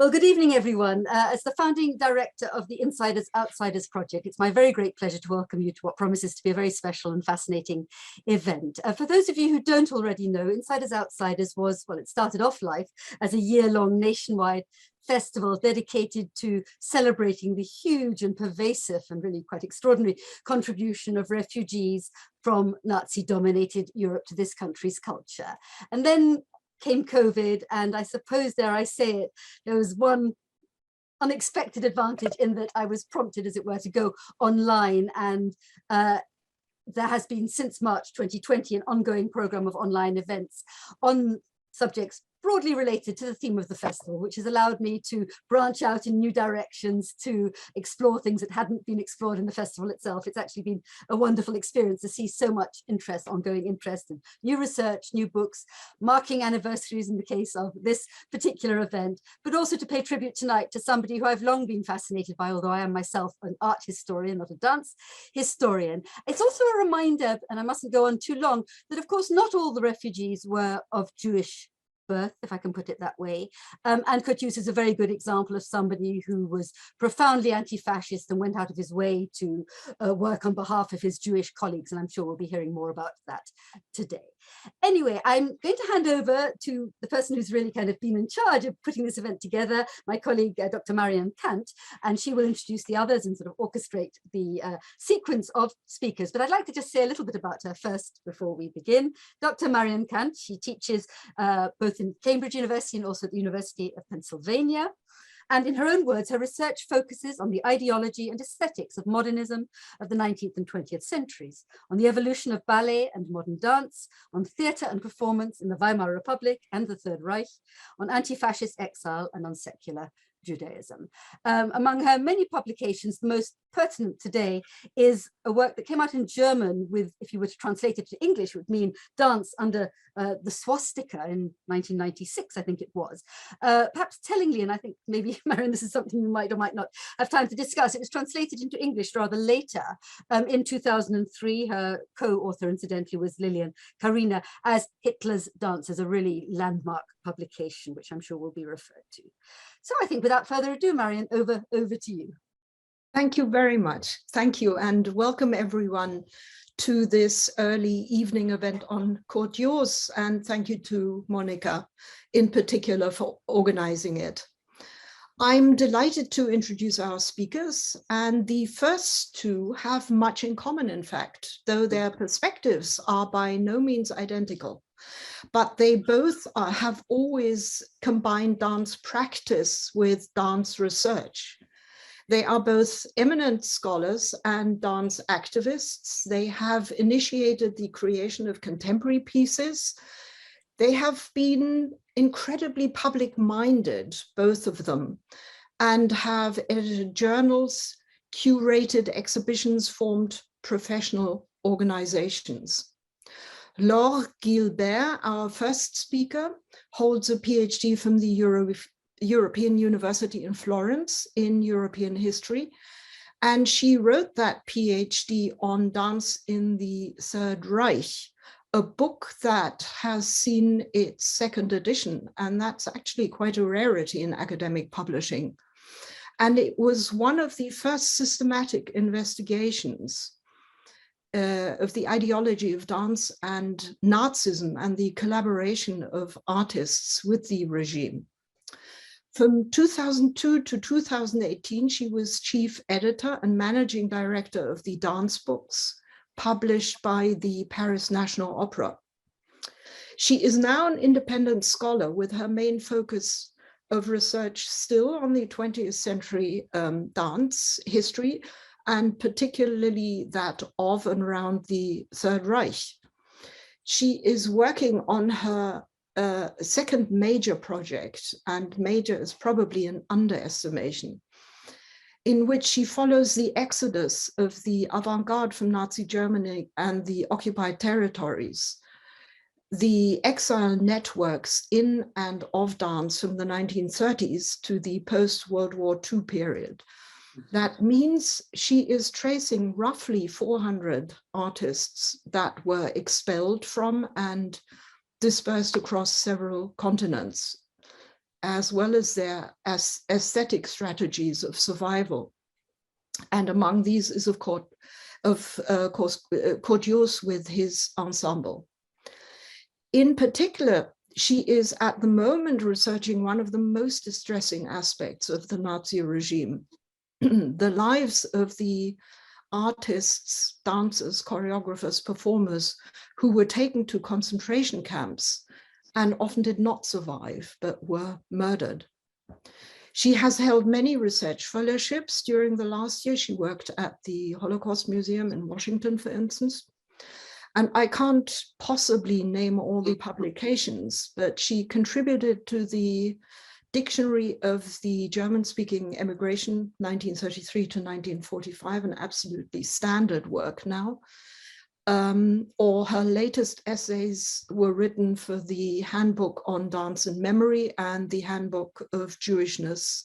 Well, good evening, everyone. As the founding director of the Insiders Outsiders project, it's my very great pleasure to welcome you to what promises to be a very special and fascinating event. For those of you who don't already know, Insiders Outsiders was, well, it started off life as a year-long nationwide festival dedicated to celebrating the huge and pervasive and really quite extraordinary contribution of refugees from Nazi-dominated Europe to this country's culture. And then came COVID, and I suppose, dare I say it, there was one unexpected advantage in that I was prompted, as it were, to go online, and there has been since March 2020 an ongoing program of online events on subjects broadly related to the theme of the festival, which has allowed me to branch out in new directions, to explore things that hadn't been explored in the festival itself. It's actually been a wonderful experience to see so much interest, ongoing interest in new research, new books, marking anniversaries in the case of this particular event, but also to pay tribute tonight to somebody who I've long been fascinated by, although I am myself an art historian, not a dance historian. It's also a reminder, and I mustn't go on too long, that of course not all the refugees were of Jewish birth, if I can put it that way. And Sigurd Leeder is a very good example of somebody who was profoundly anti-fascist and went out of his way to work on behalf of his Jewish colleagues. And I'm sure we'll be hearing more about that today. Anyway, I'm going to hand over to the person who's really kind of been in charge of putting this event together, my colleague, Dr. Marianne Kant, and she will introduce the others and sort of orchestrate the sequence of speakers. But I'd like to just say a little bit about her first before we begin. Dr. Marianne Kant, she teaches both in Cambridge University and also at the University of Pennsylvania. And in her own words, her research focuses on the ideology and aesthetics of modernism of the 19th and 20th centuries, on the evolution of ballet and modern dance, on theatre and performance in the Weimar Republic and the Third Reich, on anti-fascist exile, and on secular Judaism. Among her many publications, the most pertinent today is a work that came out in German with, if you were to translate it to English, it would mean Dance Under the Swastika in 1996, I think it was. Perhaps tellingly, and I think maybe, Marianne, this is something you might or might not have time to discuss, it was translated into English rather later in 2003. Her co-author, incidentally, was Lilian Karina, as Hitler's Dancers, a really landmark publication, which I'm sure will be referred to. So I think without further ado, Marianne, over to you. Thank you very much. Thank you, and welcome everyone to this early evening event on Sigurd Jooss, and thank you to Monica in particular for organizing it. I'm delighted to introduce our speakers, and the first two have much in common, in fact, though their perspectives are by no means identical. But they both have always combined dance practice with dance research. They are both eminent scholars and dance activists. They have initiated the creation of contemporary pieces. They have been incredibly public-minded, both of them, and have edited journals, curated exhibitions, formed professional organizations. Laure Gilbert, our first speaker, holds a PhD from the European University in Florence in European history, and she wrote that PhD on dance in the Third Reich, a book that has seen its second edition, and that's actually quite a rarity in academic publishing. And it was one of the first systematic investigations of the ideology of dance and Nazism and the collaboration of artists with the regime. From 2002 to 2018, she was chief editor and managing director of the dance books published by the Paris National Opera. She is now an independent scholar with her main focus of research still on the 20th century dance history, and particularly that of and around the Third Reich. She is working on her second major project, and major is probably an underestimation, in which she follows the exodus of the avant-garde from Nazi Germany and the occupied territories, the exile networks in and of dance from the 1930s to the post-World War II period. That means she is tracing roughly 400 artists that were expelled from and dispersed across several continents. as well as their aesthetic strategies of survival. And among these is, of course, Kurt Jooss with his ensemble. In particular, she is at the moment researching one of the most distressing aspects of the Nazi regime, the lives of the artists, dancers, choreographers, performers who were taken to concentration camps and often did not survive, but were murdered. She has held many research fellowships during the last year. She worked at the Holocaust Museum in Washington, for instance. And I can't possibly name all the publications, but she contributed to the Dictionary of the German-speaking Emigration, 1933 to 1945, an absolutely standard work now. Or her latest essays were written for the Handbook on Dance and Memory and the Handbook of Jewishness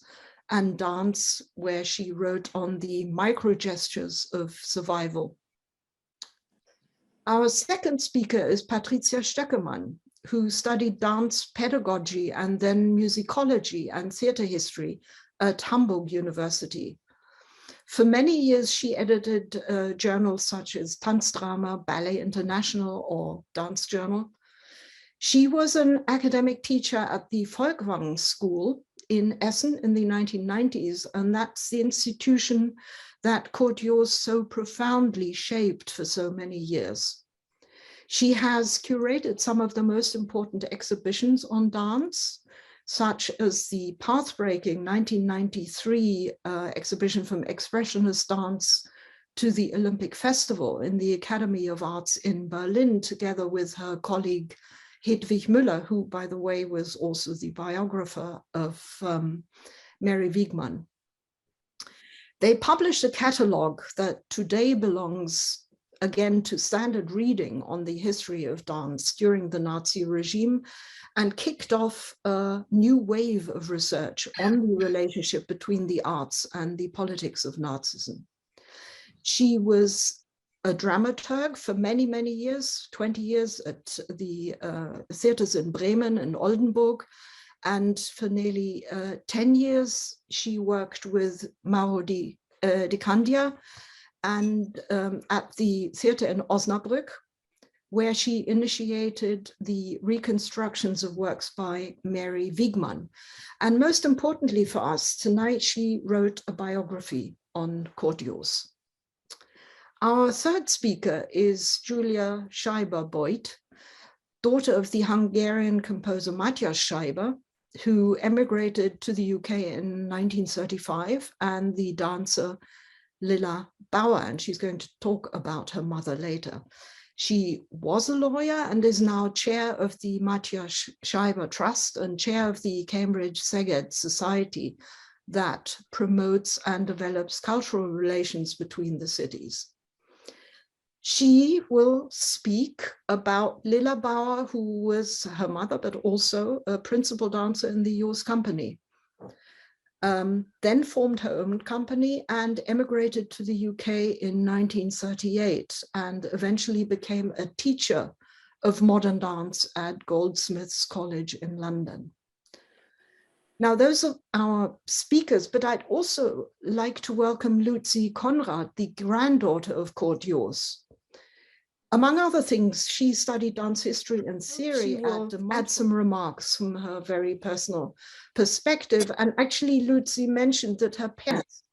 and Dance, where she wrote on the micro-gestures of survival. Our second speaker is Patricia Stöckermann, who studied dance pedagogy and then musicology and theater history at Hamburg University. For many years, she edited journals such as Tanzdrama, Ballet International, or Dance Journal. She was an academic teacher at the Folkwang School in Essen in the 1990s, and that's the institution that Kurt Jooss so profoundly shaped for so many years. She has curated some of the most important exhibitions on dance, such as the path-breaking 1993 exhibition from Expressionist dance to the Olympic Festival in the Academy of Arts in Berlin, together with her colleague Hedwig Müller, who, by the way, was also the biographer of Mary Wiegmann. They published a catalogue that today belongs again to standard reading on the history of dance during the Nazi regime, and kicked off a new wave of research on the relationship between the arts and the politics of Nazism. She was a dramaturg for many, many years, 20 years at the theaters in Bremen and Oldenburg. And for nearly 10 years, she worked with Mauro Di Candia and at the theater in Osnabrück, where she initiated the reconstructions of works by Mary Wiegmann. And most importantly for us, tonight she wrote a biography on Kurt Jooss. Our third speaker is Julia Scheiber-Beuth, daughter of the Hungarian composer Matthias Scheiber, who emigrated to the UK in 1935, and the dancer Lilla Bauer, and she's going to talk about her mother later. She was a lawyer and is now chair of the Matthias Scheiber Trust and chair of the Cambridge Szeged Society that promotes and develops cultural relations between the cities. She will speak about Lilla Bauer, who was her mother, but also a principal dancer in the Jooss company. Then formed her own company and emigrated to the UK in 1938 and eventually became a teacher of modern dance at Goldsmiths College in London. Now, those are our speakers, but I'd also like to welcome Lucy Conrad, the granddaughter of Kurt Jooss. Among other things, she studied dance history and theory. She will add some remarks from her very personal perspective. And actually, Lucy mentioned that her parents,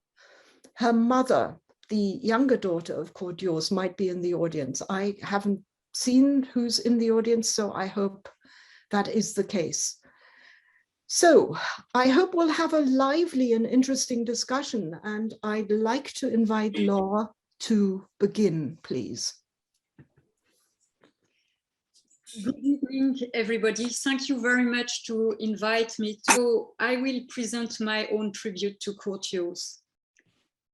her mother, the younger daughter of Kurt Jooss, might be in the audience. I haven't seen who's in the audience, so I hope that is the case. So I hope we'll have a lively and interesting discussion, and I'd like to invite Laura to begin, please. Good evening, everybody. Thank you very much to invite me. So I will present my own tribute to Kurt Jooss.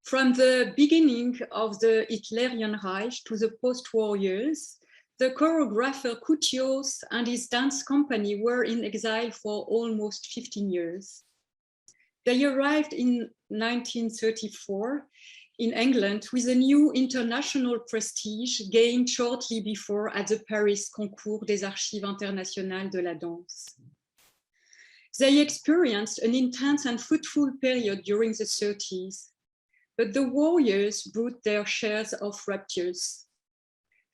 From the beginning of the Hitlerian Reich to the post-war years, the choreographer Kurt Jooss and his dance company were in exile for almost 15 years. They arrived in 1934 in England with a new international prestige gained shortly before at the Paris Concours des Archives Internationales de la Danse. They experienced an intense and fruitful period during the 30s, but the war years brought their shares of ruptures.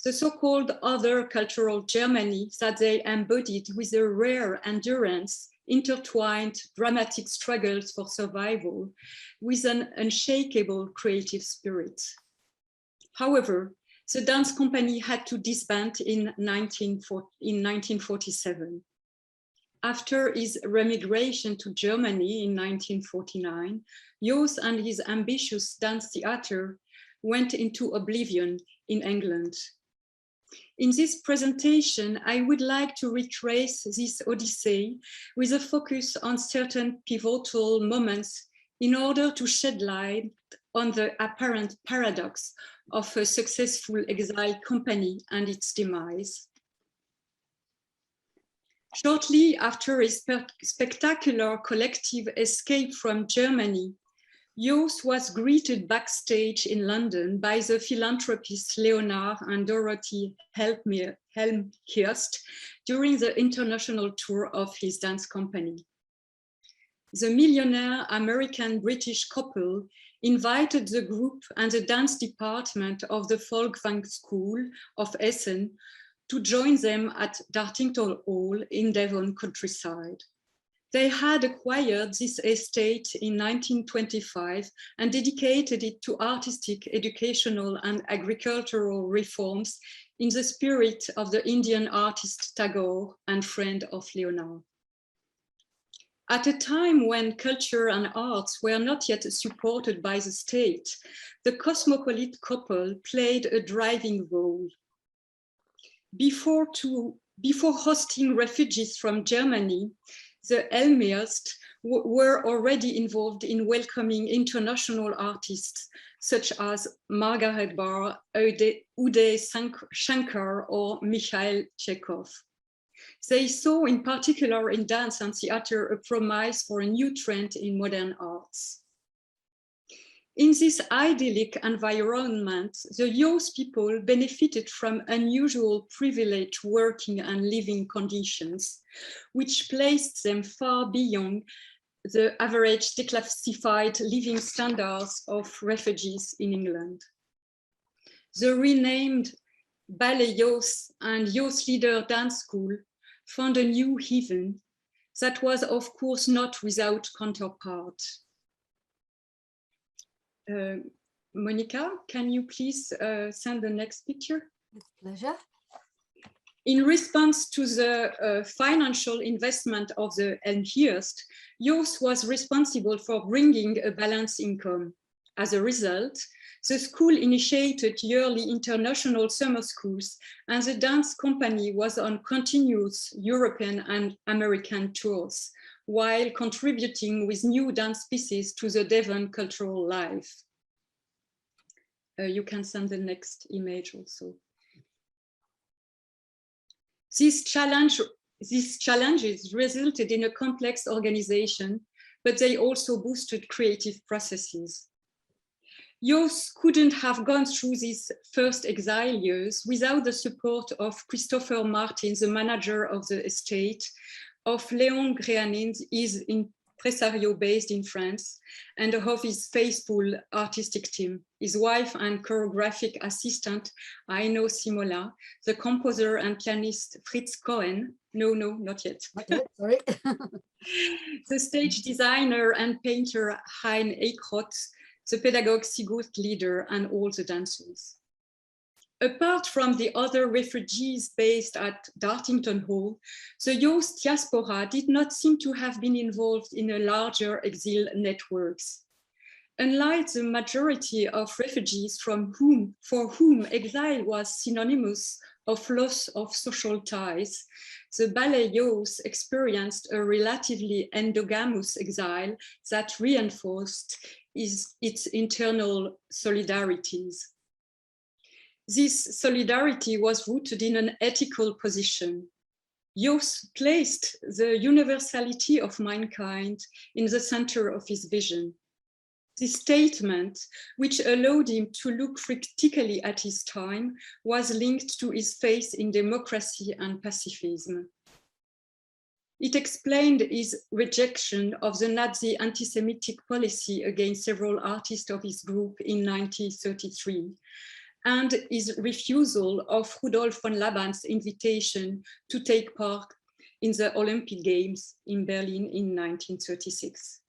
The so-called other cultural Germany that they embodied with a rare endurance, intertwined dramatic struggles for survival with an unshakable creative spirit. However, the dance company had to disband in 1947. After his remigration to Germany in 1949, Jooss and his ambitious dance theater went into oblivion in England. In this presentation, I would like to retrace this odyssey with a focus on certain pivotal moments in order to shed light on the apparent paradox of a successful exile company and its demise. Shortly after his spectacular collective escape from Germany, Jooss was greeted backstage in London by the philanthropists Leonard and Dorothy Elmhirst during the international tour of his dance company. The millionaire American-British couple invited the group and the dance department of the Folkwang School of Essen to join them at Dartington Hall in Devon countryside. They had acquired this estate in 1925 and dedicated it to artistic, educational, and agricultural reforms in the spirit of the Indian artist Tagore and friend of Leonard. At a time when culture and arts were not yet supported by the state, the cosmopolitan couple played a driving role. Before hosting refugees from Germany, the Elmhirst were already involved in welcoming international artists such as Margaret Barr, Uday Shankar, or Mikhail Chekhov. They saw in particular in dance and theater a promise for a new trend in modern arts. In this idyllic environment, the Jooss people benefited from unusual privileged working and living conditions, which placed them far beyond the average declassified living standards of refugees in England. The renamed Ballets Jooss and Sigurd Leeder dance school found a new heaven that was, of course, not without counterpart. Monica, can you please send the next picture? With pleasure. In response to the financial investment of the Elmhirst, Jooss was responsible for bringing a balanced income. As a result, the school initiated yearly international summer schools, and the dance company was on continuous European and American tours, while contributing with new dance pieces to the Devon cultural life. You can send the next image also. These challenges resulted in a complex organization, but they also boosted creative processes. Jooss couldn't have gone through these first exile years without the support of Christopher Martin, the manager of the estate, of Léon Gréanin, his impresario based in France, and of his faithful artistic team, his wife and choreographic assistant, Aino Simola, the composer and pianist Fritz Cohen, no, not yet. Not yet, sorry. The stage designer and painter Hein Eichroth, the pedagogue Sigurd Leeder, and all the dancers. Apart from the other refugees based at Dartington Hall, the Jooss diaspora did not seem to have been involved in a larger exile networks. Unlike the majority of refugees for whom exile was synonymous of loss of social ties, the Ballets Jooss experienced a relatively endogamous exile that reinforced its internal solidarities. This solidarity was rooted in an ethical position. Jooss placed the universality of mankind in the center of his vision. This statement, which allowed him to look critically at his time, was linked to his faith in democracy and pacifism. It explained his rejection of the Nazi anti-Semitic policy against several artists of his group in 1933, and his refusal of Rudolf Laban's invitation to take part in the Olympic Games in Berlin in 1936.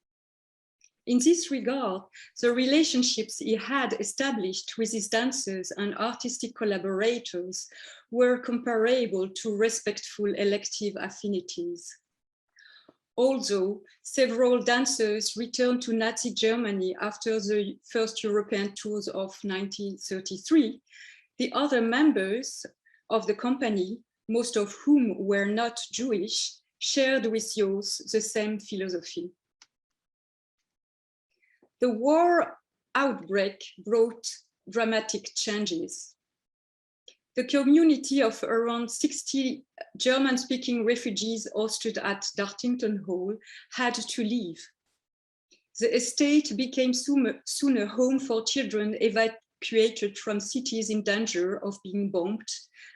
In this regard, the relationships he had established with his dancers and artistic collaborators were comparable to respectful elective affinities. Although several dancers returned to Nazi Germany after the first European tours of 1933, the other members of the company, most of whom were not Jewish, shared with Jooss the same philosophy. The war outbreak brought dramatic changes. The community of around 60 German-speaking refugees hosted at Dartington Hall had to leave. The estate became soon a home for children evacuated from cities in danger of being bombed,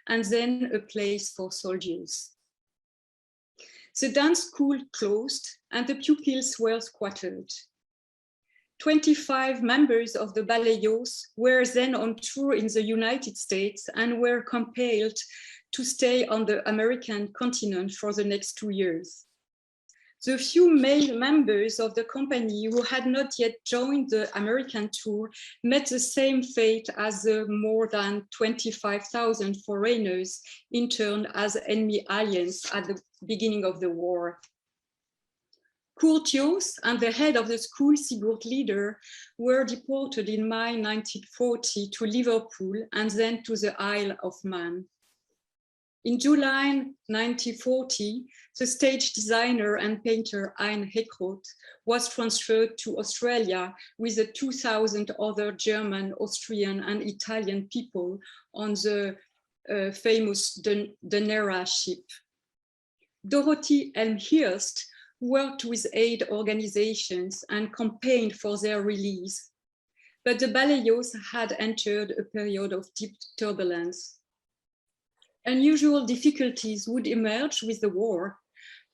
and then a place for soldiers. The dance school closed and the pupils were squattered. 25 members of the Ballets Jooss were then on tour in the United States and were compelled to stay on the American continent for the next 2 years. The few male members of the company who had not yet joined the American tour met the same fate as the more than 25,000 foreigners interned as enemy aliens at the beginning of the war. Sigurd Jooss and the head of the school, Sigurd Leeder, were deported in May 1940 to Liverpool and then to the Isle of Man. In July 1940, the stage designer and painter Hein Heckroth was transferred to Australia with the 2,000 other German, Austrian and Italian people on the famous Dunera ship. Dorothy Elmhirst worked with aid organizations and campaigned for their release, but the Ballets Jooss had entered a period of deep turbulence. Unusual difficulties would emerge with the war: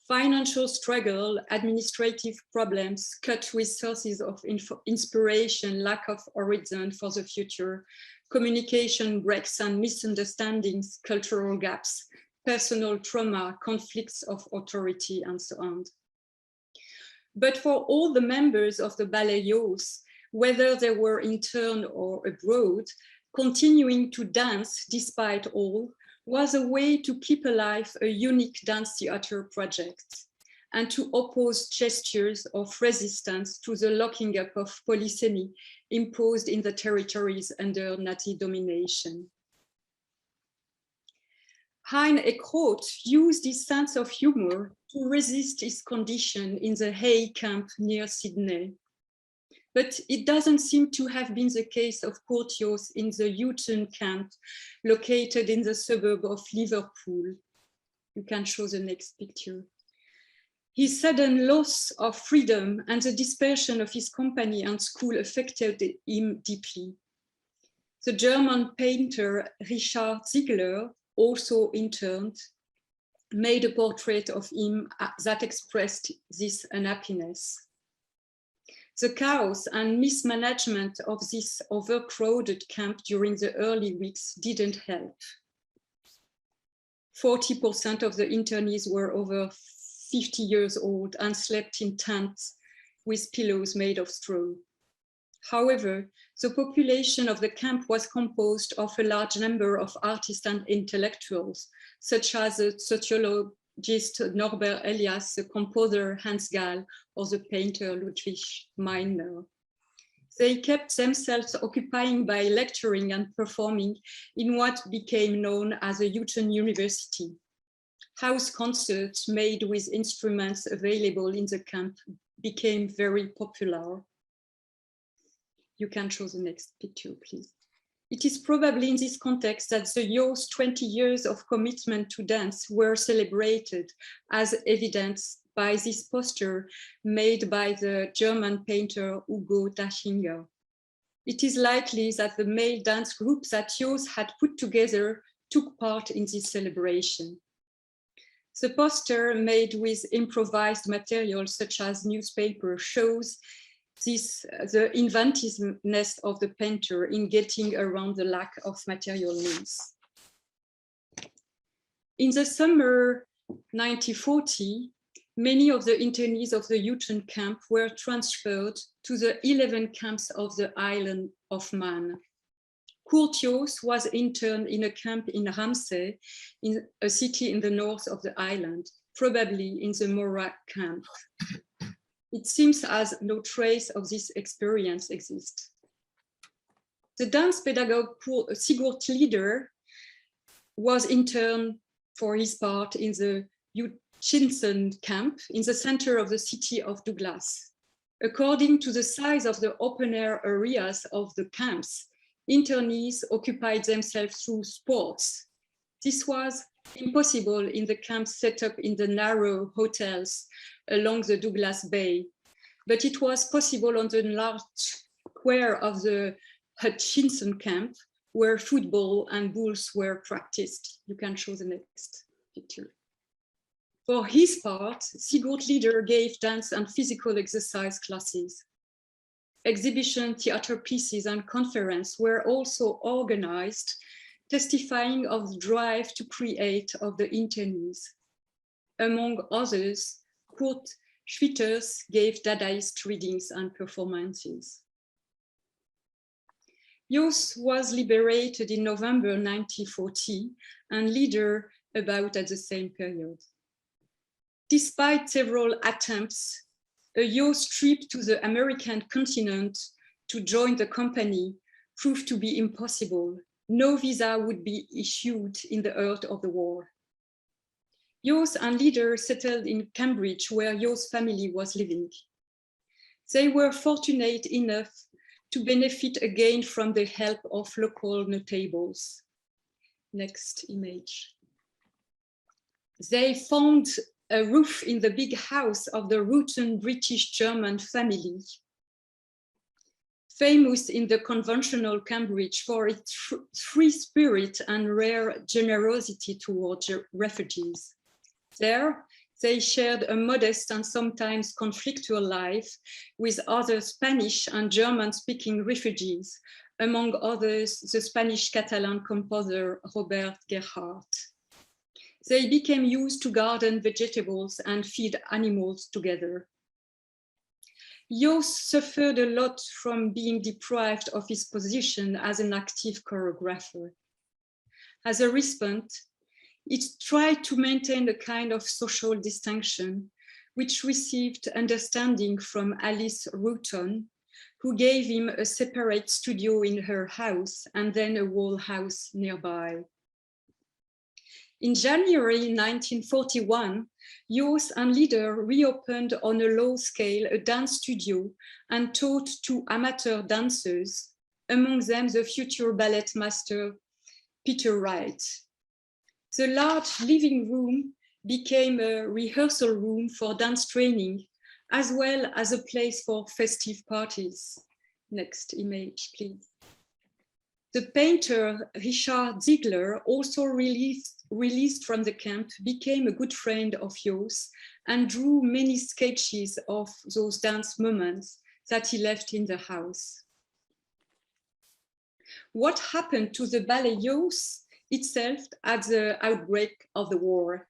financial struggle, administrative problems, cut with sources of inspiration, lack of horizon for the future, communication breaks and misunderstandings, cultural gaps, personal trauma, conflicts of authority, and so on. But for all the members of the Ballets Jooss, whether they were interned or abroad, continuing to dance despite all was a way to keep alive a unique dance theater project and to oppose gestures of resistance to the locking up of polygamy imposed in the territories under Nazi domination. Hein Heckroth used his sense of humor to resist his condition in the Hay camp near Sydney. But it doesn't seem to have been the case of Sigurd Jooss in the Houghton camp, located in the suburb of Liverpool. You can show the next picture. His sudden loss of freedom and the dispersion of his company and school affected him deeply. The German painter Richard Ziegler, also interned, made a portrait of him that expressed this unhappiness. The chaos and mismanagement of this overcrowded camp during the early weeks didn't help. 40% of the internees were over 50 years old and slept in tents with pillows made of straw. However, the population of the camp was composed of a large number of artists and intellectuals, such as the sociologist Norbert Elias, the composer Hans Gall, or the painter Ludwig Meiner. They kept themselves occupying by lecturing and performing in what became known as a Houghton University. House concerts made with instruments available in the camp became very popular. You can show the next picture, please. It is probably in this context that the Jooss 20 years of commitment to dance were celebrated, as evidenced by this poster made by the German painter Hugo Tachinger. It is likely that the male dance groups that Jooss had put together took part in this celebration. The poster, made with improvised materials such as newspaper, shows the inventiveness of the painter in getting around the lack of material means. In the summer 1940, many of the internees of the Juten camp were transferred to the 11 camps of the island of Man. Kurt Jooss was interned in a camp in Ramsey, in a city in the north of the island, probably in the Mora camp. It seems as no trace of this experience exists. The dance pedagogue Sigurd Leeder was interned for his part in the Hutchinson camp in the center of the city of Douglas. According to the size of the open-air areas of the camps, internees occupied themselves through sports. This was impossible in the camps set up in the narrow hotels along the Douglas Bay, but it was possible on the large square of the Hutchinson camp, where football and bowls were practiced. You can show the next picture. For his part, Sigurd Leeder gave dance and physical exercise classes. Exhibition, theater pieces, and conferences were also organized, testifying of the drive to create of the internees. Among others, Kurt Schwitters gave Dadaist readings and performances. Jooss was liberated in November 1940 and Leeder about at the same period. Despite several attempts, a Jooss trip to the American continent to join the company proved to be impossible. No visa would be issued in the heart of the war. Jooss and Leeder settled in Cambridge, where Jooss' family was living. They were fortunate enough to benefit again from the help of local notables. Next image. They found a roof in the big house of the Rutan British-German family, famous in the conventional Cambridge for its free spirit and rare generosity towards refugees. There, they shared a modest and sometimes conflictual life with other Spanish and German-speaking refugees, among others, the Spanish Catalan composer Robert Gerhardt. They became used to garden vegetables and feed animals together. Jooss suffered a lot from being deprived of his position as an active choreographer. As a response, it tried to maintain a kind of social distinction, which received understanding from Alice Rutan, who gave him a separate studio in her house and then a whole house nearby. In January 1941, Jooss and Leeder reopened on a low scale a dance studio and taught to amateur dancers, among them the future ballet master Peter Wright. The large living room became a rehearsal room for dance training, as well as a place for festive parties. Next image, please. The painter Richard Ziegler, also released from the camp, became a good friend of Jooss and drew many sketches of those dance moments that he left in the house. What happened to the Ballets Jooss itself at the outbreak of the war?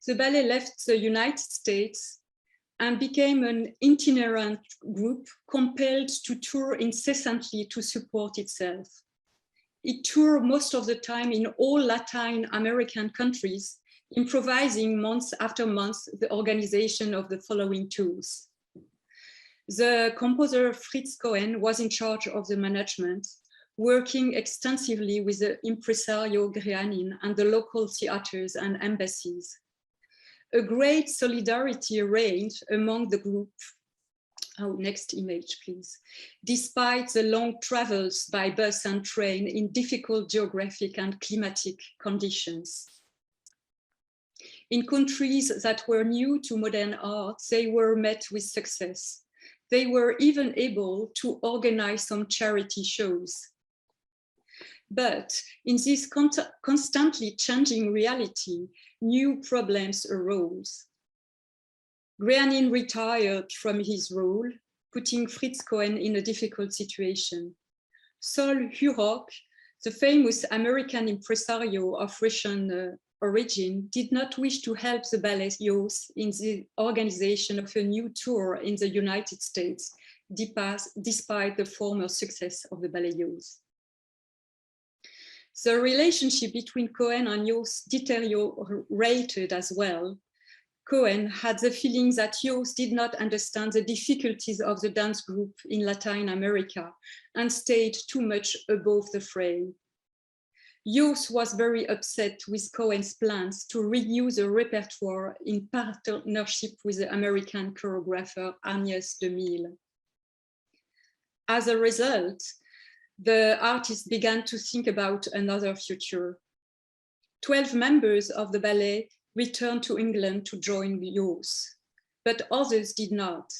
The ballet left the United States and became an itinerant group compelled to tour incessantly to support itself. It toured most of the time in all Latin American countries, improvising month after month the organization of the following tours. The composer Fritz Cohen was in charge of the management, working extensively with the impresario Grianin and the local theaters and embassies. A great solidarity reigned among the group. Oh, next image, please. Despite the long travels by bus and train in difficult geographic and climatic conditions. In countries that were new to modern art, they were met with success. They were even able to organize some charity shows. But in this constantly changing reality, new problems arose. Granian retired from his role, putting Fritz Cohen in a difficult situation. Sol Hurok, the famous American impresario of Russian origin, did not wish to help the Ballets Jooss in the organization of a new tour in the United States, despite the former success of the Ballets Jooss. The relationship between Cohen and Jooss deteriorated as well. Cohen had the feeling that Jooss did not understand the difficulties of the dance group in Latin America and stayed too much above the fray. Jooss was very upset with Cohen's plans to renew the repertoire in partnership with the American choreographer Agnès Demille. As a result, the artist began to think about another future. 12 members of the ballet returned to England to join Jooss, but others did not.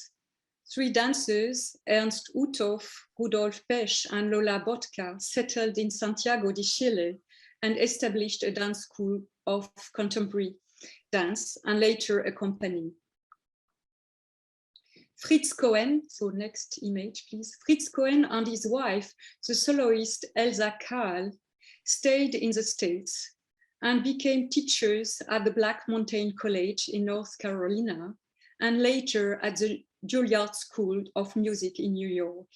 3 dancers, Ernst Uthoff, Rudolf Pesch, and Lola Botka, settled in Santiago de Chile and established a dance school of contemporary dance and later a company. Fritz Cohen, so next image, please. Fritz Cohen and his wife, the soloist Elsa Kahl, stayed in the States and became teachers at the Black Mountain College in North Carolina and later at the Juilliard School of Music in New York.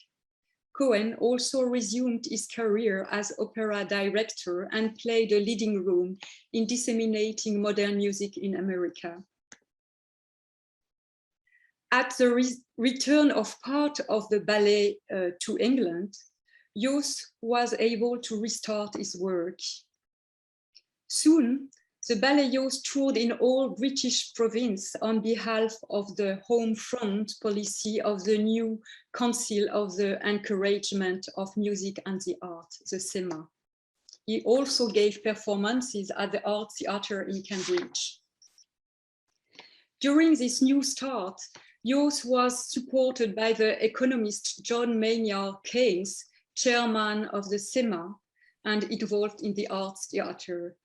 Cohen also resumed his career as opera director and played a leading role in disseminating modern music in America. At the return of part of the ballet to England, Jooss was able to restart his work. Soon, the Ballets Jooss toured in all British provinces on behalf of the home front policy of the new Council of the Encouragement of Music and the Art, the SEMA. He also gave performances at the Art Theatre in Cambridge. During this new start, Jooss was supported by the economist John Maynard Keynes, chairman of the SEMA, and involved in the Arts Theatre.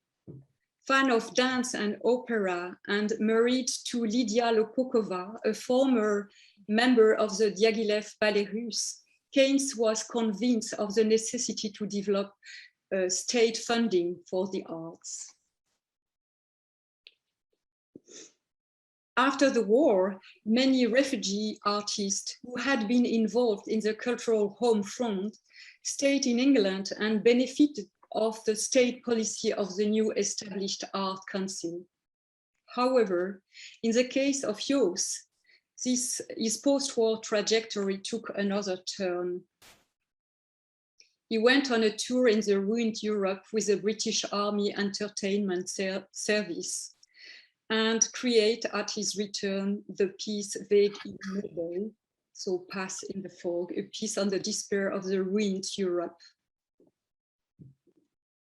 Fan of dance and opera and married to Lydia Lopokova, a former member of the Diaghilev Ballets Russes, Keynes was convinced of the necessity to develop state funding for the arts. After the war, many refugee artists who had been involved in the cultural home front stayed in England and benefited of the state policy of the new established Art Council. However, in the case of Jooss, his post-war trajectory took another turn. He went on a tour in the ruined Europe with the British Army Entertainment Service and create at his return the piece Weg in Nebel, so Pass in the Fog, a piece on the despair of the ruined Europe.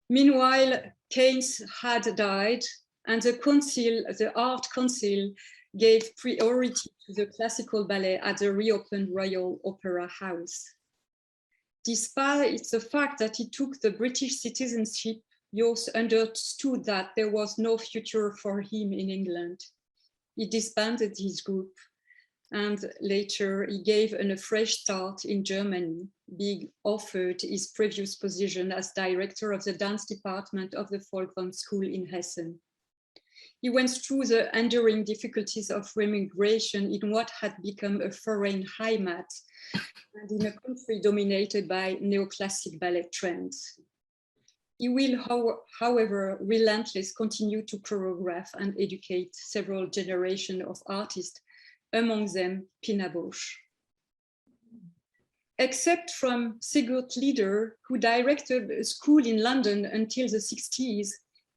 Meanwhile, Keynes had died and the Art Council gave priority to the classical ballet at the reopened Royal Opera House. Despite the fact that he took the British citizenship, Jooss understood that there was no future for him in England. He disbanded his group and later he gave a fresh start in Germany, being offered his previous position as director of the dance department of the Folkwang School in Essen. He went through the enduring difficulties of remigration in what had become a foreign heimat and in a country dominated by neoclassic ballet trends. He will, however, relentlessly continue to choreograph and educate several generations of artists, among them Pina Bausch. Except from Sigurd Leeder, who directed a school in London until the 60s,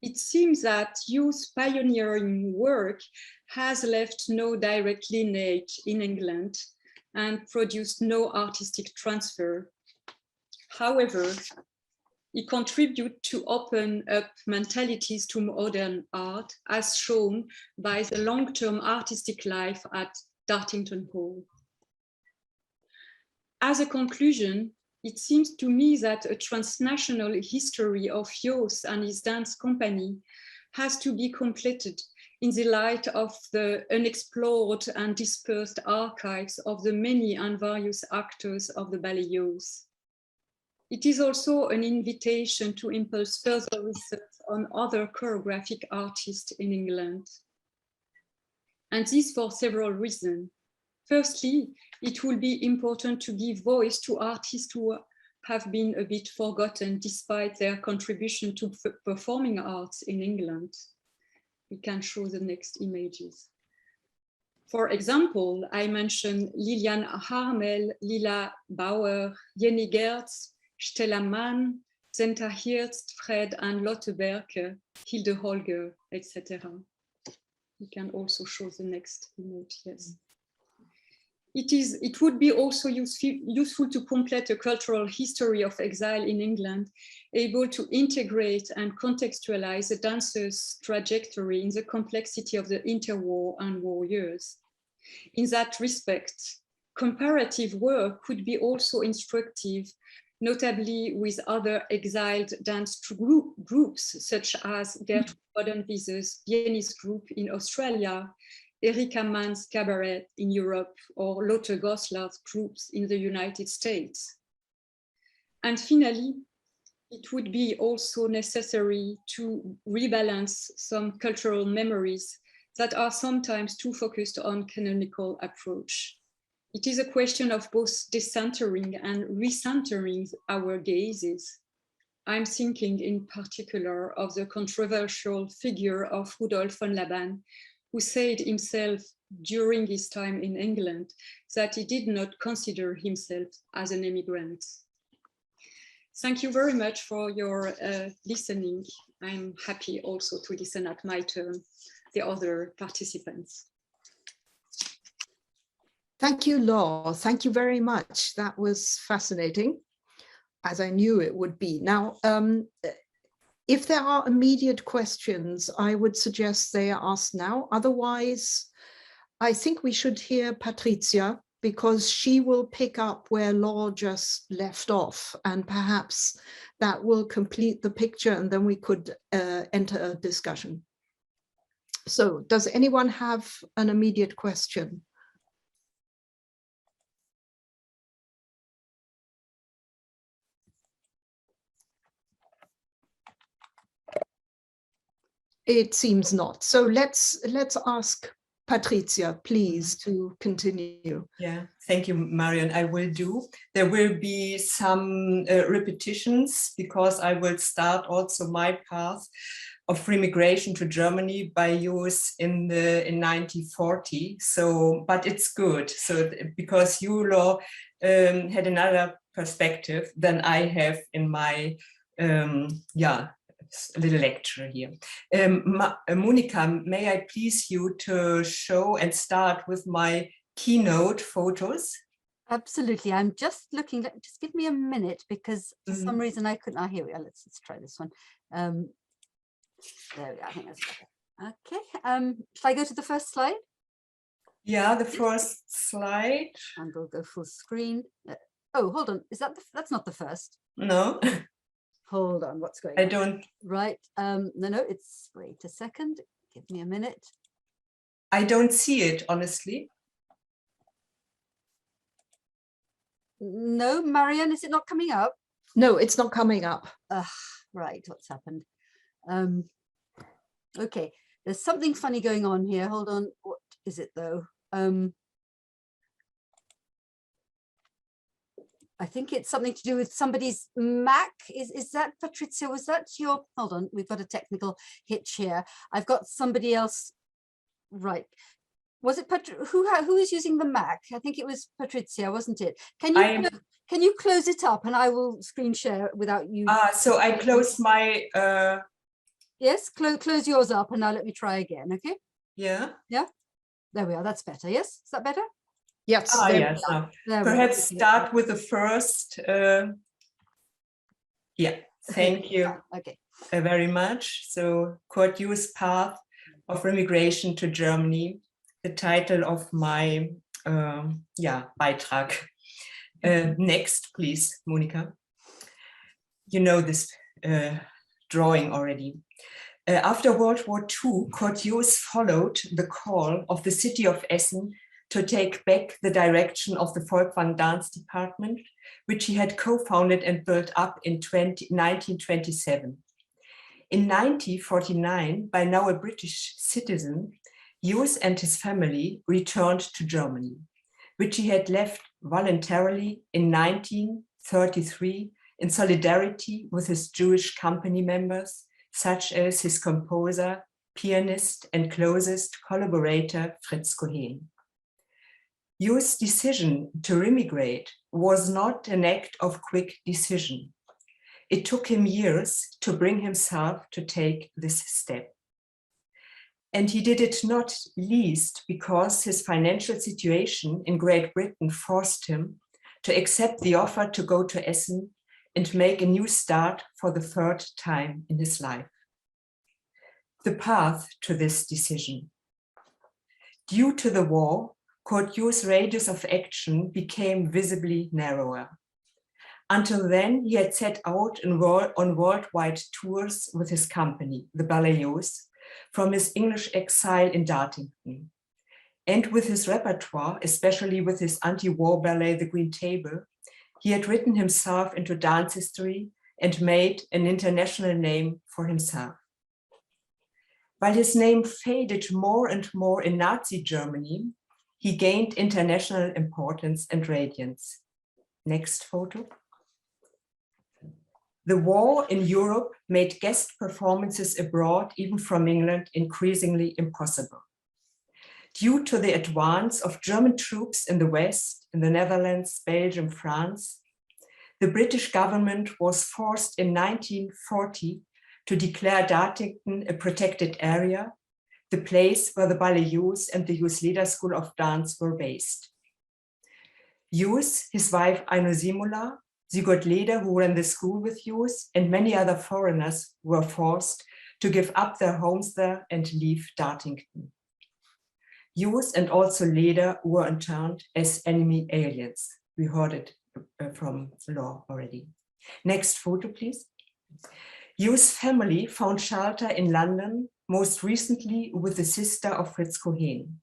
it seems that Jooss' pioneering work has left no direct lineage in England and produced no artistic transfer. However, he contributed to open up mentalities to modern art, as shown by the long-term artistic life at Dartington Hall. As a conclusion, it seems to me that a transnational history of Jooss and his dance company has to be completed in the light of the unexplored and dispersed archives of the many and various actors of the Ballets Jooss. It is also an invitation to impulse further research on other choreographic artists in England. And this for several reasons. Firstly, it will be important to give voice to artists who have been a bit forgotten despite their contribution to performing arts in England. We can show the next images. For example, I mentioned Lilian Harmel, Lila Bauer, Jenny Gertz, Stella Mann, Zenta Hirst, Fred and Lotte Berke, Hilde Holger, etc. We can also show the next image, yes. It would be also useful to complete a cultural history of exile in England, able to integrate and contextualize the dancer's trajectory in the complexity of the interwar and war years. In that respect, comparative work could be also instructive, notably with other exiled dance groups, such as Gertrude Bodenwiese's Viennese group in Australia, Erika Mann's Cabaret in Europe, or Lotte Goslar's groups in the United States. And finally, it would be also necessary to rebalance some cultural memories that are sometimes too focused on canonical approach. It is a question of both decentering and recentering our gazes. I'm thinking in particular of the controversial figure of Rudolf Laban, who said himself during his time in England that he did not consider himself as an immigrant. Thank you very much for your listening. I'm happy also to listen at my turn, the other participants. Thank you, Laure. Thank you very much. That was fascinating, as I knew it would be. Now, if there are immediate questions, I would suggest they are asked now. Otherwise, I think we should hear Patricia, because she will pick up where Laure just left off, and perhaps that will complete the picture, and then we could enter a discussion. So does anyone have an immediate question? It seems not. So let's ask Patricia, please, to continue. Yeah, thank you, Marion. I will do. There will be some repetitions, because I will start also my path of remigration to Germany by Jooss in 1940. So, but it's good. So, because you, Laure, had another perspective than I have in my little lecture here. Monica, may I please you to show and start with my keynote photos? Absolutely. I'm just looking, just give me a minute, because for some reason I couldn't. Here we are. Let's try this one. There we are. I think that's better. Okay. Shall I go to the first slide? Yeah, the first slide. And we'll go full screen. Oh, hold on. Is that that's not the first? No. Hold on, what's going on? I don't. Right. No, it's, wait a second. Give me a minute. I don't see it, honestly. No, Marianne, is it not coming up? No, it's not coming up. Right, what's happened? Okay, there's something funny going on here. Hold on, what is it though? I think it's something to do with somebody's Mac. Is that Patricia? Was that your? Hold on, we've got a technical hitch here. I've got somebody else. Right. Was it who is using the Mac? I think it was Patricia, wasn't it? Can you close it up and I will screen share without you? So I closed my. Yes, close yours up and now let me try again. Okay. Yeah. Yeah. There we are. That's better. Yes. Is that better? Yes. Yes. Perhaps start with the first. Yeah. Thank you. Okay. Very much. So, Kurt Jooss' Path of Remigration to Germany, the title of my Beitrag. Next, please, Monica. You know this drawing already. After World War II, Kurt Jooss followed the call of the city of Essen to take back the direction of the Folkwang dance department, which he had co-founded and built up in 1927. In 1949, by now a British citizen, Jooss and his family returned to Germany, which he had left voluntarily in 1933 in solidarity with his Jewish company members, such as his composer, pianist, and closest collaborator, Fritz Cohen. Jooss' decision to remigrate was not an act of quick decision. It took him years to bring himself to take this step. And he did it not least because his financial situation in Great Britain forced him to accept the offer to go to Essen and make a new start for the third time in his life. The path to this decision. Due to the war, Kurt Jooss' radius of action became visibly narrower. Until then, he had set out on worldwide tours with his company, the Ballets Jooss, from his English exile in Dartington. And with his repertoire, especially with his anti-war ballet, The Green Table, he had written himself into dance history and made an international name for himself. While his name faded more and more in Nazi Germany, he gained international importance and radiance. Next photo. The war in Europe made guest performances abroad, even from England, increasingly impossible. Due to the advance of German troops in the West, in the Netherlands, Belgium, France, the British government was forced in 1940 to declare Dartington a protected area, the place where the Ballets Jooss and the Jooss Leeder School of Dance were based. Jooss, his wife Aino Simula, Sigurd Leeder, who ran the school with Jooss, and many other foreigners were forced to give up their homes there and leave Dartington. Jooss and also Leeder were interned as enemy aliens. We heard it from Law already. Next photo, please. Jooss' family found shelter in London, most recently with the sister of Fritz Cohen.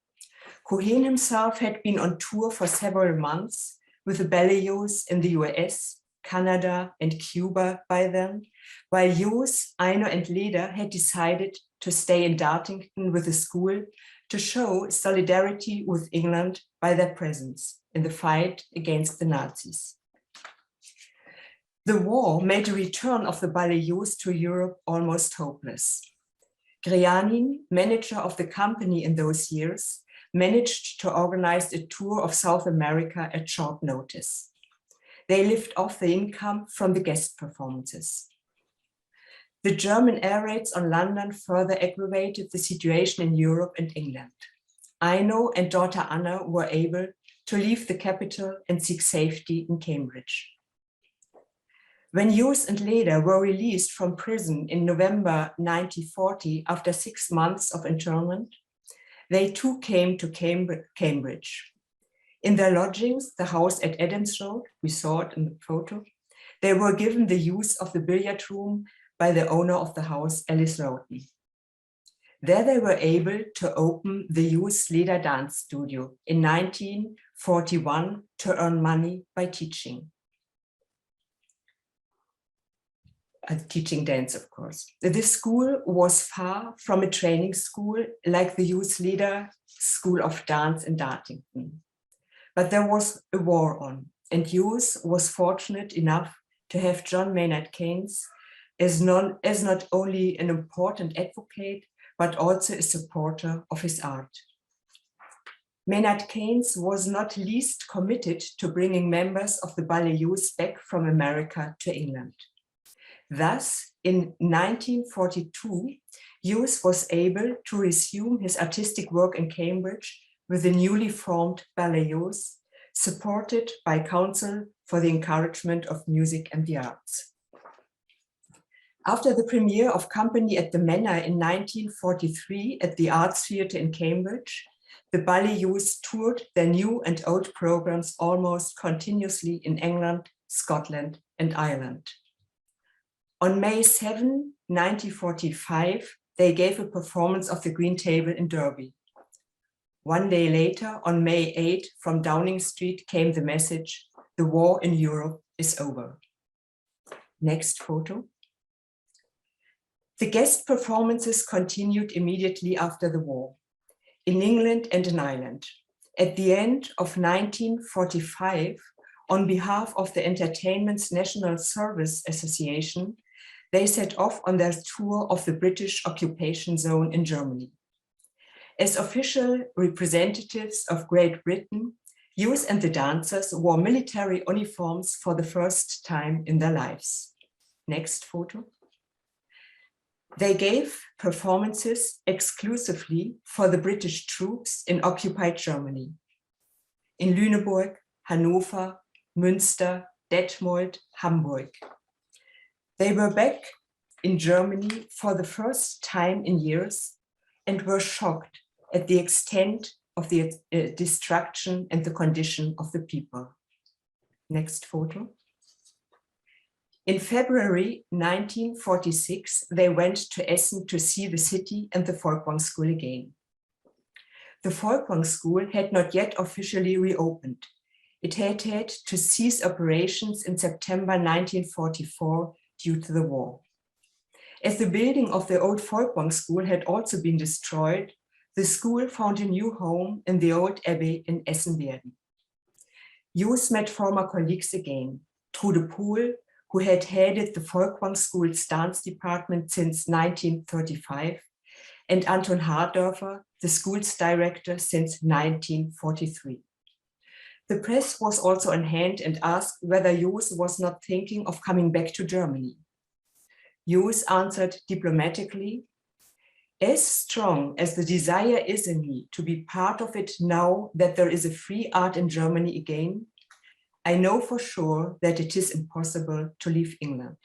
Cohen himself had been on tour for several months with the Ballets Jooss in the US, Canada, and Cuba by then, while Jooss, Aino, and Leeder had decided to stay in Dartington with the school to show solidarity with England by their presence in the fight against the Nazis. The war made the return of the Ballets Jooss to Europe almost hopeless. Grianin, manager of the company in those years, managed to organize a tour of South America at short notice. They lived off the income from the guest performances. The German air raids on London further aggravated the situation in Europe and England. Aino and daughter Anna were able to leave the capital and seek safety in Cambridge. When Jooss and Leeder were released from prison in November 1940 after 6 months of internment, they too came to Cambridge. In their lodgings, the house at Adams Road, we saw it in the photo, they were given the use of the billiard room by the owner of the house, Alice Roughton. There they were able to open the Jooss Leeder Dance Studio in 1941 to earn money by teaching. Teaching dance, of course. This school was far from a training school like the Jooss Leeder School of Dance in Dartington. But there was a war on, and Jooss was fortunate enough to have John Maynard Keynes as not only an important advocate, but also a supporter of his art. Maynard Keynes was not least committed to bringing members of the Ballets Jooss back from America to England. Thus, in 1942, Jooss was able to resume his artistic work in Cambridge with the newly formed Ballets Jooss, supported by Council for the Encouragement of Music and the Arts. After the premiere of Company at the Manor in 1943 at the Arts Theatre in Cambridge, the Ballets Jooss toured their new and old programs almost continuously in England, Scotland, and Ireland. On May 7, 1945, they gave a performance of the Green Table in Derby. One day later, on May 8, from Downing Street came the message, the war in Europe is over. Next photo. The guest performances continued immediately after the war, in England and in Ireland. At the end of 1945, on behalf of the Entertainment's National Service Association, they set off on their tour of the British occupation zone in Germany. As official representatives of Great Britain, Jooss and the dancers wore military uniforms for the first time in their lives. Next photo. They gave performances exclusively for the British troops in occupied Germany. In Lüneburg, Hanover, Münster, Detmold, Hamburg. They were back in Germany for the first time in years and were shocked at the extent of the destruction and the condition of the people. Next photo. In February 1946, they went to Essen to see the city and the Folkwang School again. The Folkwang School had not yet officially reopened. It had had to cease operations in September 1944 due to the war. As the building of the old Folkwang School had also been destroyed, the school found a new home in the old abbey in Essen-Werden. Jooss met former colleagues again, Trude Pohl, who had headed the Folkwang School's dance department since 1935, and Anton Hardörfer, the school's director since 1943. The press was also on hand and asked whether Jooss was not thinking of coming back to Germany. Jooss answered diplomatically, "As strong as the desire is in me to be part of it now that there is a free art in Germany again, I know for sure that it is impossible to leave England.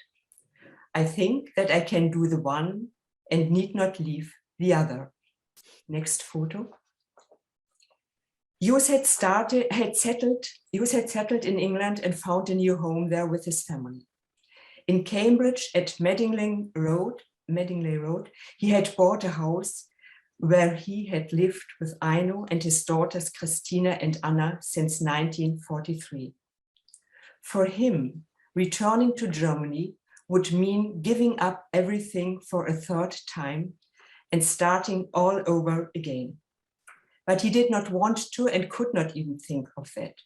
I think that I can do the one and need not leave the other." Next photo. Jooss had settled in England and found a new home there with his family. In Cambridge at Madingley Road, he had bought a house where he had lived with Aino and his daughters Christina and Anna since 1943. For him, returning to Germany would mean giving up everything for a third time and starting all over again. But he did not want to and could not even think of that.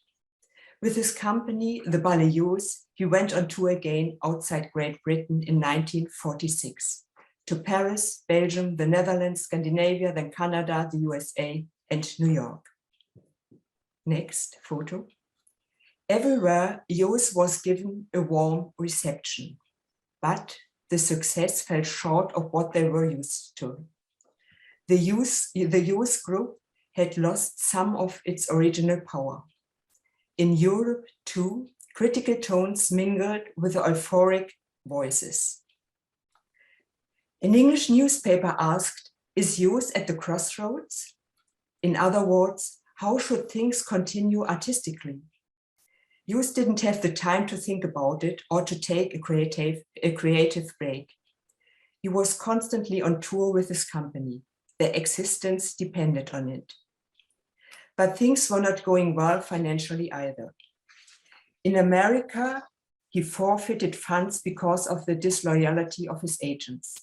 With his company, the Ballets Jooss, he went on tour again outside Great Britain in 1946, to Paris, Belgium, the Netherlands, Scandinavia, then Canada, the USA, and New York. Next photo. Everywhere, Jooss was given a warm reception, but the success fell short of what they were used to. The Jooss group had lost some of its original power. In Europe, too, critical tones mingled with the euphoric voices. An English newspaper asked, "Is Jooss at the crossroads?" In other words, how should things continue artistically? Jooss didn't have the time to think about it or to take a creative break. He was constantly on tour with his company. Their existence depended on it. But things were not going well financially either. In America, he forfeited funds because of the disloyalty of his agents.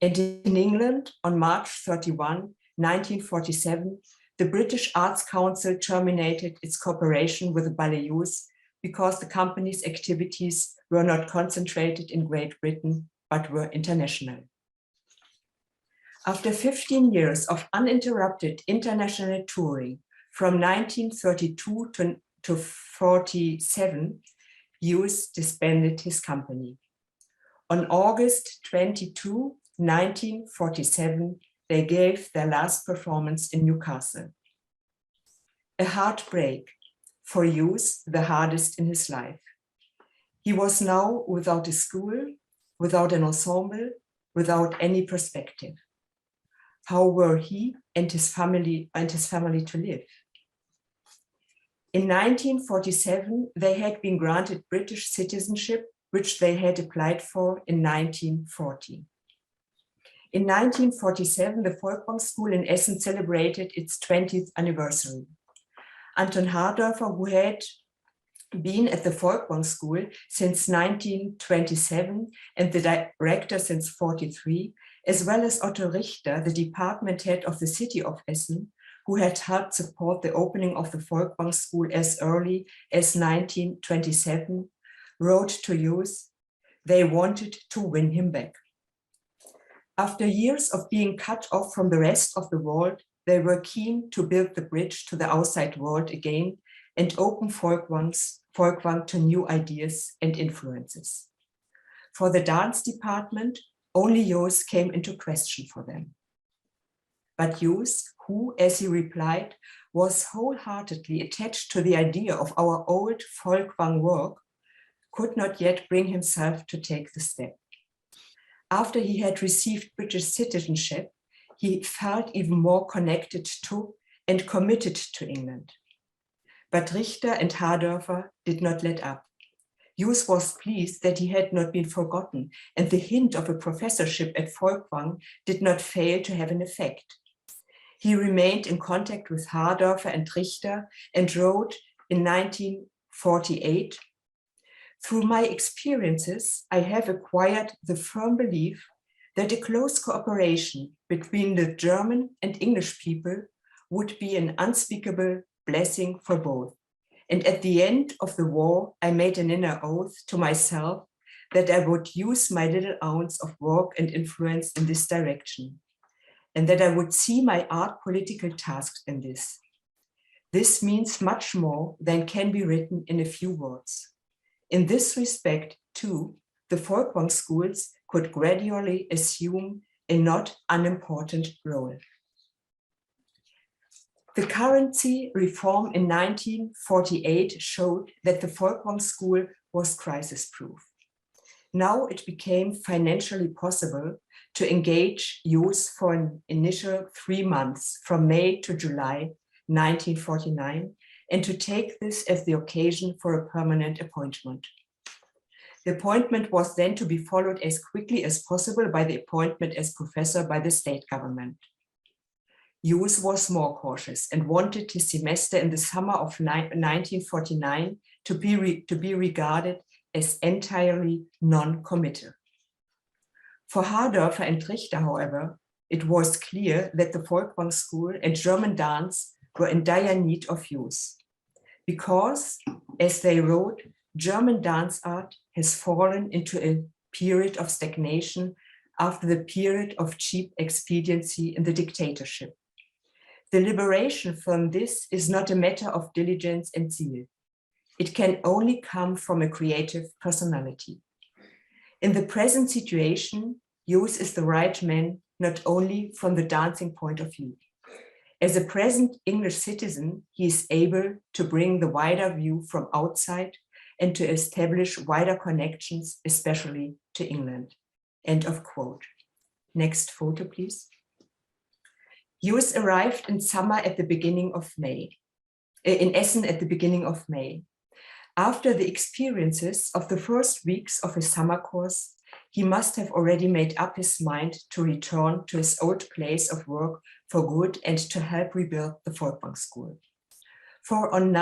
And in England, on March 31, 1947, the British Arts Council terminated its cooperation with the Ballets Jooss because the company's activities were not concentrated in Great Britain, but were international. After 15 years of uninterrupted international touring, from 1932 to 47, Jooss disbanded his company. On August 22, 1947, they gave their last performance in Newcastle. A heartbreak, for Jooss, the hardest in his life. He was now without a school, without an ensemble, without any perspective. How were he and his family to live? In 1947, they had been granted British citizenship, which they had applied for in 1940. In 1947, the Folkwang School in Essen celebrated its 20th anniversary. Anton Hardörfer, who had been at the Folkwang School since 1927 and the director since 43, as well as Otto Richter, the department head of the city of Essen, who had helped support the opening of the Folkwang School as early as 1927, wrote to Jooss, they wanted to win him back. After years of being cut off from the rest of the world, they were keen to build the bridge to the outside world again and open Folkwang to new ideas and influences. For the dance department, only Jooss came into question for them. But Jooss, who, as he replied, was wholeheartedly attached to the idea of our old Folkwang work, could not yet bring himself to take the step. After he had received British citizenship, he felt even more connected to and committed to England. But Richter and Hardörfer did not let up. Jooss was pleased that he had not been forgotten, and the hint of a professorship at Folkwang did not fail to have an effect. He remained in contact with Hardörfer and Richter and wrote in 1948, through my experiences, I have acquired the firm belief that a close cooperation between the German and English people would be an unspeakable blessing for both. And at the end of the war, I made an inner oath to myself that I would use my little ounce of work and influence in this direction, and that I would see my art political task in this. This means much more than can be written in a few words. In this respect, too, the Folkwang schools could gradually assume a not unimportant role. The currency reform in 1948 showed that the Folkwang School was crisis-proof. Now it became financially possible to engage Jooss for an initial 3 months from May to July 1949 and to take this as the occasion for a permanent appointment. The appointment was then to be followed as quickly as possible by the appointment as professor by the state government. Jooss was more cautious and wanted his semester in the summer of 1949 to be regarded as entirely non-committal. For Hardörfer and Richter, however, it was clear that the Folkwang School and German dance were in dire need of Jooss, because, as they wrote, German dance art has fallen into a period of stagnation after the period of cheap expediency in the dictatorship. The liberation from this is not a matter of diligence and zeal. It can only come from a creative personality. In the present situation, Jooss is the right man, not only from the dancing point of view. As a present English citizen, he is able to bring the wider view from outside and to establish wider connections, especially to England. End of quote. Next photo, please. Jooss arrived in summer at the beginning of May, in Essen at the beginning of May. After the experiences of the first weeks of his summer course, he must have already made up his mind to return to his old place of work for good and to help rebuild the Folkwang School. For on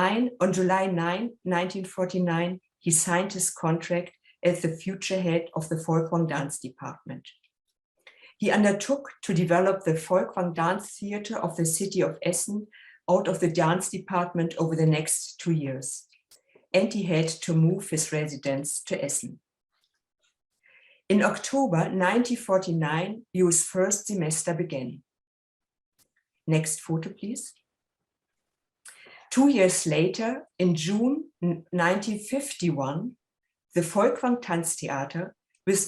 July 9, 1949, he signed his contract as the future head of the Folkwang Dance Department. He undertook to develop the Folkwang Dance Theater of the city of Essen out of the dance department over the next 2 years. And he had to move his residence to Essen. In October 1949, Jooss' first semester began. Next photo, please. 2 years later, in June 1951, the Folkwang Tanztheater,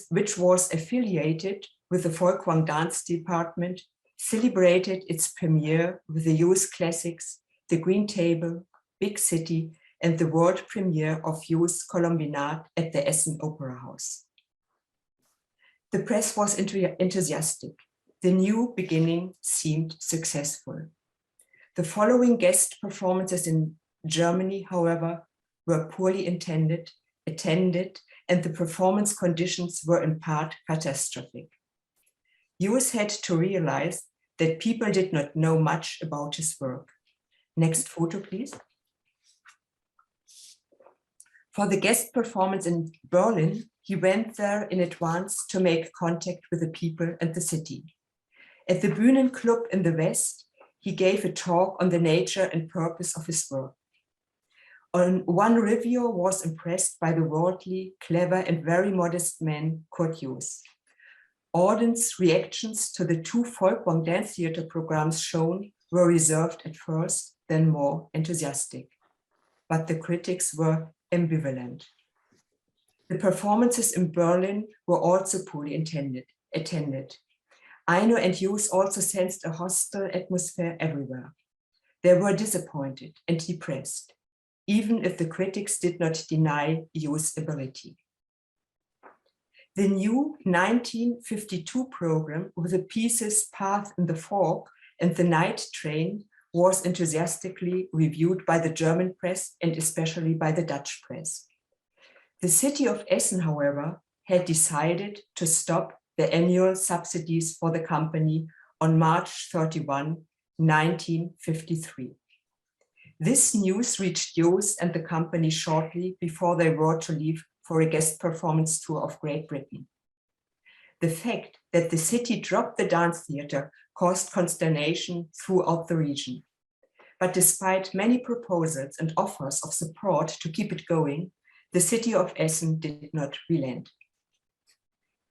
which was affiliated with the Folkwang Dance Department, celebrated its premiere with the Jooss classics, The Green Table, Big City, and the world premiere of Jooss' Colombinade at the Essen Opera House. The press was enthusiastic. The new beginning seemed successful. The following guest performances in Germany, however, were poorly attended, and the performance conditions were in part catastrophic. Jooss had to realize that people did not know much about his work. Next photo, please. For the guest performance in Berlin, he went there in advance to make contact with the people and the city. At the Bühnenclub in the West, he gave a talk on the nature and purpose of his work. One reviewer was impressed by the worldly, clever, and very modest man, Kurt Jooss. Audience reactions to the two Folkwang dance theater programs shown were reserved at first, then more enthusiastic. But the critics were ambivalent. The performances in Berlin were also poorly attended. Aino and Jooss also sensed a hostile atmosphere everywhere. They were disappointed and depressed, even if the critics did not deny Jooss' ability. The new 1952 program with the pieces Path in the Fog and The Night Train was enthusiastically reviewed by the German press and especially by the Dutch press. The city of Essen, however, had decided to stop the annual subsidies for the company on March 31, 1953. This news reached Jooss and the company shortly before they were to leave for a guest performance tour of Great Britain. The fact that the city dropped the dance theater caused consternation throughout the region. But despite many proposals and offers of support to keep it going, the city of Essen did not relent.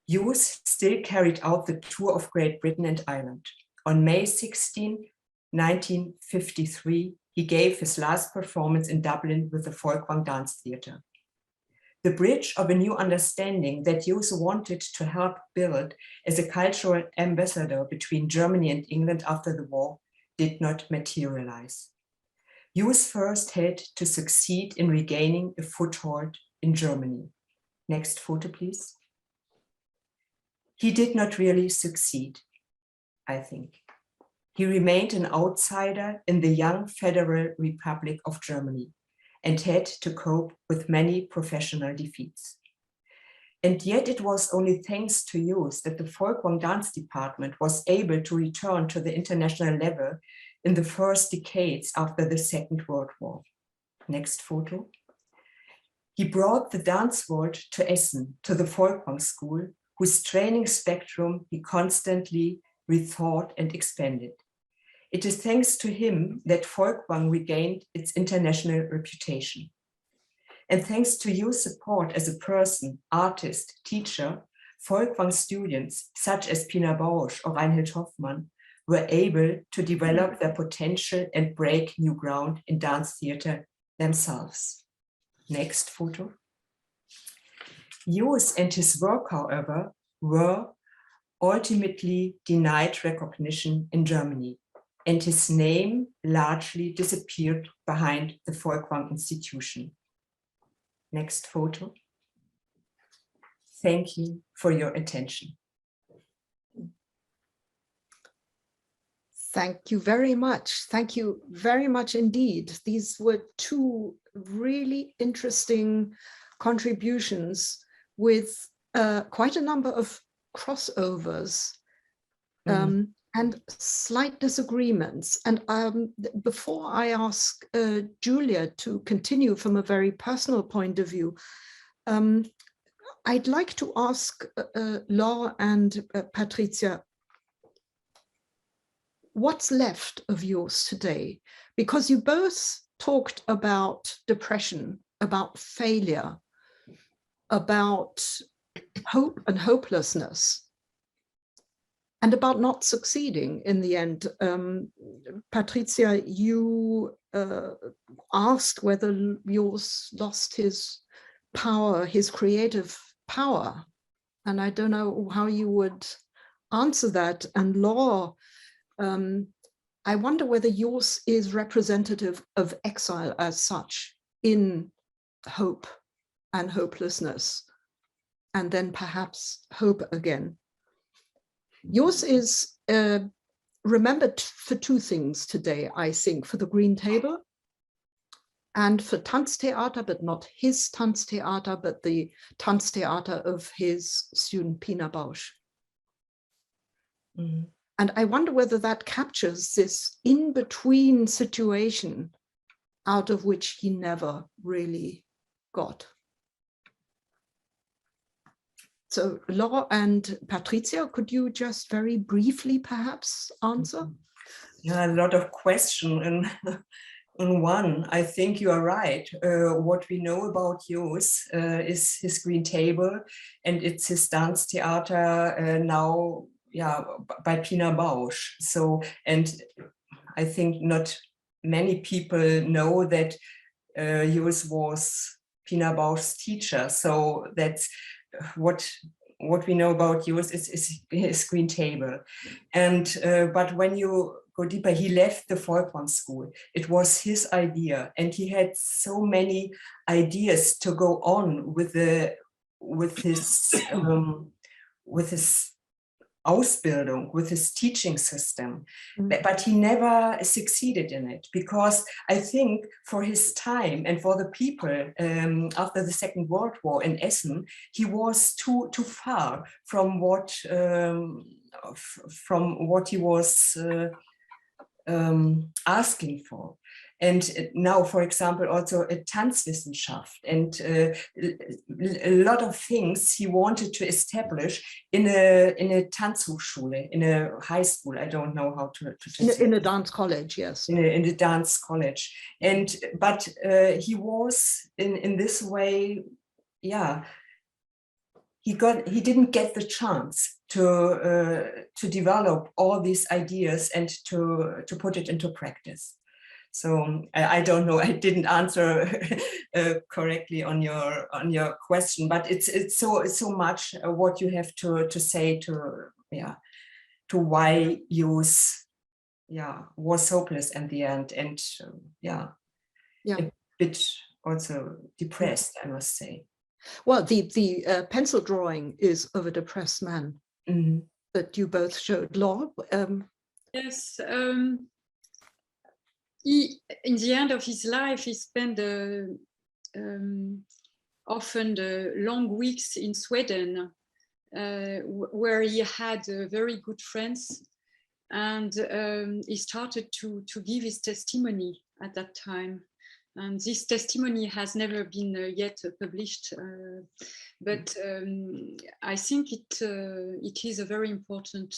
Jooss still carried out the tour of Great Britain and Ireland. On May 16, 1953, he gave his last performance in Dublin with the Folkwang Dance Theatre. The bridge of a new understanding that Jooss wanted to help build as a cultural ambassador between Germany and England after the war did not materialize. Jooss first had to succeed in regaining a foothold in Germany. Next photo, please. He did not really succeed, I think. He remained an outsider in the young Federal Republic of Germany and had to cope with many professional defeats. And yet it was only thanks to Jooss that the Folkwang dance department was able to return to the international level in the first decades after the Second World War. Next photo. He brought the dance world to Essen, to the Folkwang school, whose training spectrum he constantly rethought and expanded. It is thanks to him that Folkwang regained its international reputation. And thanks to Jooss' support as a person, artist, teacher, Folkwang students such as Pina Bausch or Reinhold Hoffmann were able to develop their potential and break new ground in dance theater themselves. Next photo. Jooss and his work, however, were ultimately denied recognition in Germany, and his name largely disappeared behind the Folkwang institution. Next photo. Thank you for your attention. Thank you very much. Thank you very much indeed. These were two really interesting contributions with quite a number of crossovers and slight disagreements. And before I ask Julia to continue from a very personal point of view, I'd like to ask Laure and Patricia, what's left of Jooss today? Because you both talked about depression, about failure, about hope and hopelessness, and about not succeeding in the end. Patricia, you asked whether Jooss lost his power, his creative power. And I don't know how you would answer that. And Laure, I wonder whether Jooss is representative of exile as such in hope and hopelessness, and then perhaps hope again. Jooss is remembered for two things today, I think, for the Green Table and for Tanztheater, but not his Tanztheater, but the Tanztheater of his student Pina Bausch. Mm. And I wonder whether that captures this in-between situation out of which he never really got. So Laura and Patricia, could you just very briefly perhaps answer? Yeah, a lot of questions in one. I think you are right. What we know about Jooss is his Green Table, and it's his dance theater now, yeah, by Pina Bausch. So, and I think not many people know that Jooss was Pina Bausch's teacher. So that's what we know about Jooss is his Green Table. And but when you go deeper, he left the Volkwang school. It was his idea, and he had so many ideas to go on with his Ausbildung, with his teaching system, but he never succeeded in it, because I think for his time and for the people after the Second World War in Essen, he was too far from what he was asking for. And now, for example, also a Tanzwissenschaft and a lot of things he wanted to establish in a Tanzhochschule, in a high school. I don't know how to in a dance college, yes. In the dance college. And but he was in this way, yeah, he didn't get the chance to develop all these ideas and to put it into practice. So I don't know, I didn't answer correctly on your question, but it's so much what you have to say to why Jooss was hopeless in the end, and a bit also depressed, I must say. Well, the pencil drawing is of a depressed man that you both showed. Laura? Yes. In the end of his life, he spent often the long weeks in Sweden, where he had very good friends, and he started to give his testimony at that time. And this testimony has never been yet published, but I think it is a very important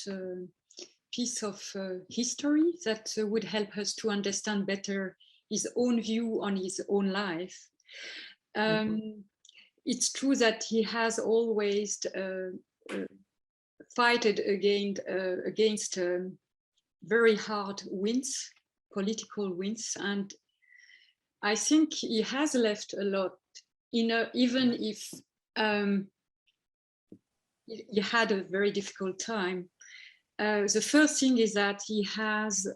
piece of history that would help us to understand better his own view on his own life. It's true that he has always fighted against very hard winds, political winds, and I think he has left a lot, even if he had a very difficult time. The first thing is that he has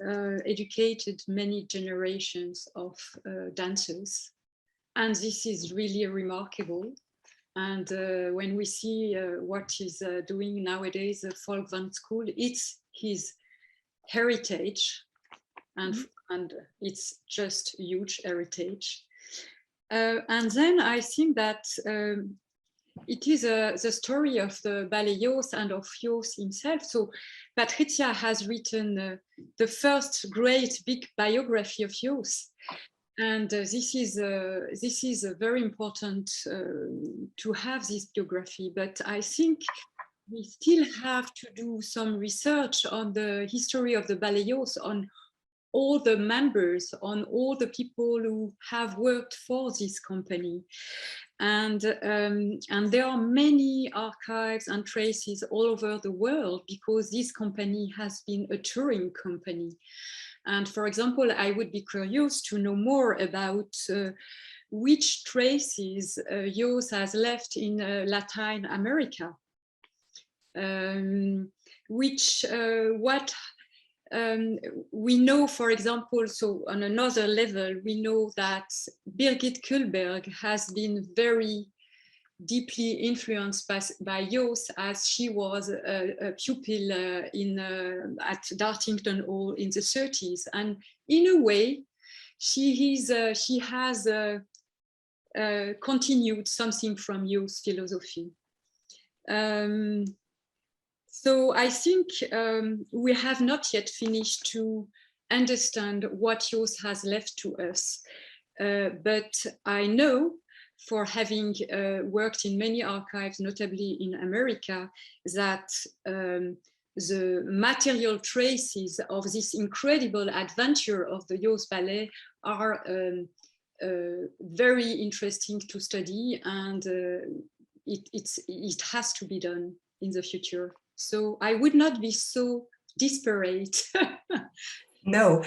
educated many generations of dancers, and this is really remarkable. And when we see what he's doing nowadays, the Volkwang School, it's his heritage, and it's just huge heritage. And then I think that it is the story of the Ballets Jooss and of Jooss himself. So Patricia has written the first great big biography of Jooss. And this is very important to have this biography. But I think we still have to do some research on the history of the Ballets Jooss, on all the members, on all the people who have worked for this company. And there are many archives and traces all over the world, because this company has been a touring company. And for example, I would be curious to know more about which traces Jooss has left in Latin America. We know, for example, so on another level, we know that Birgit Kullberg has been very deeply influenced by Jooss, as she was a pupil at Dartington Hall in the 30s, and in a way, she has continued something from Jooss' philosophy. So I think we have not yet finished to understand what Jooss has left to us, but I know, for having worked in many archives, notably in America, that the material traces of this incredible adventure of the Jooss ballet are very interesting to study, and it has to be done in the future. So I would not be so disparate. No,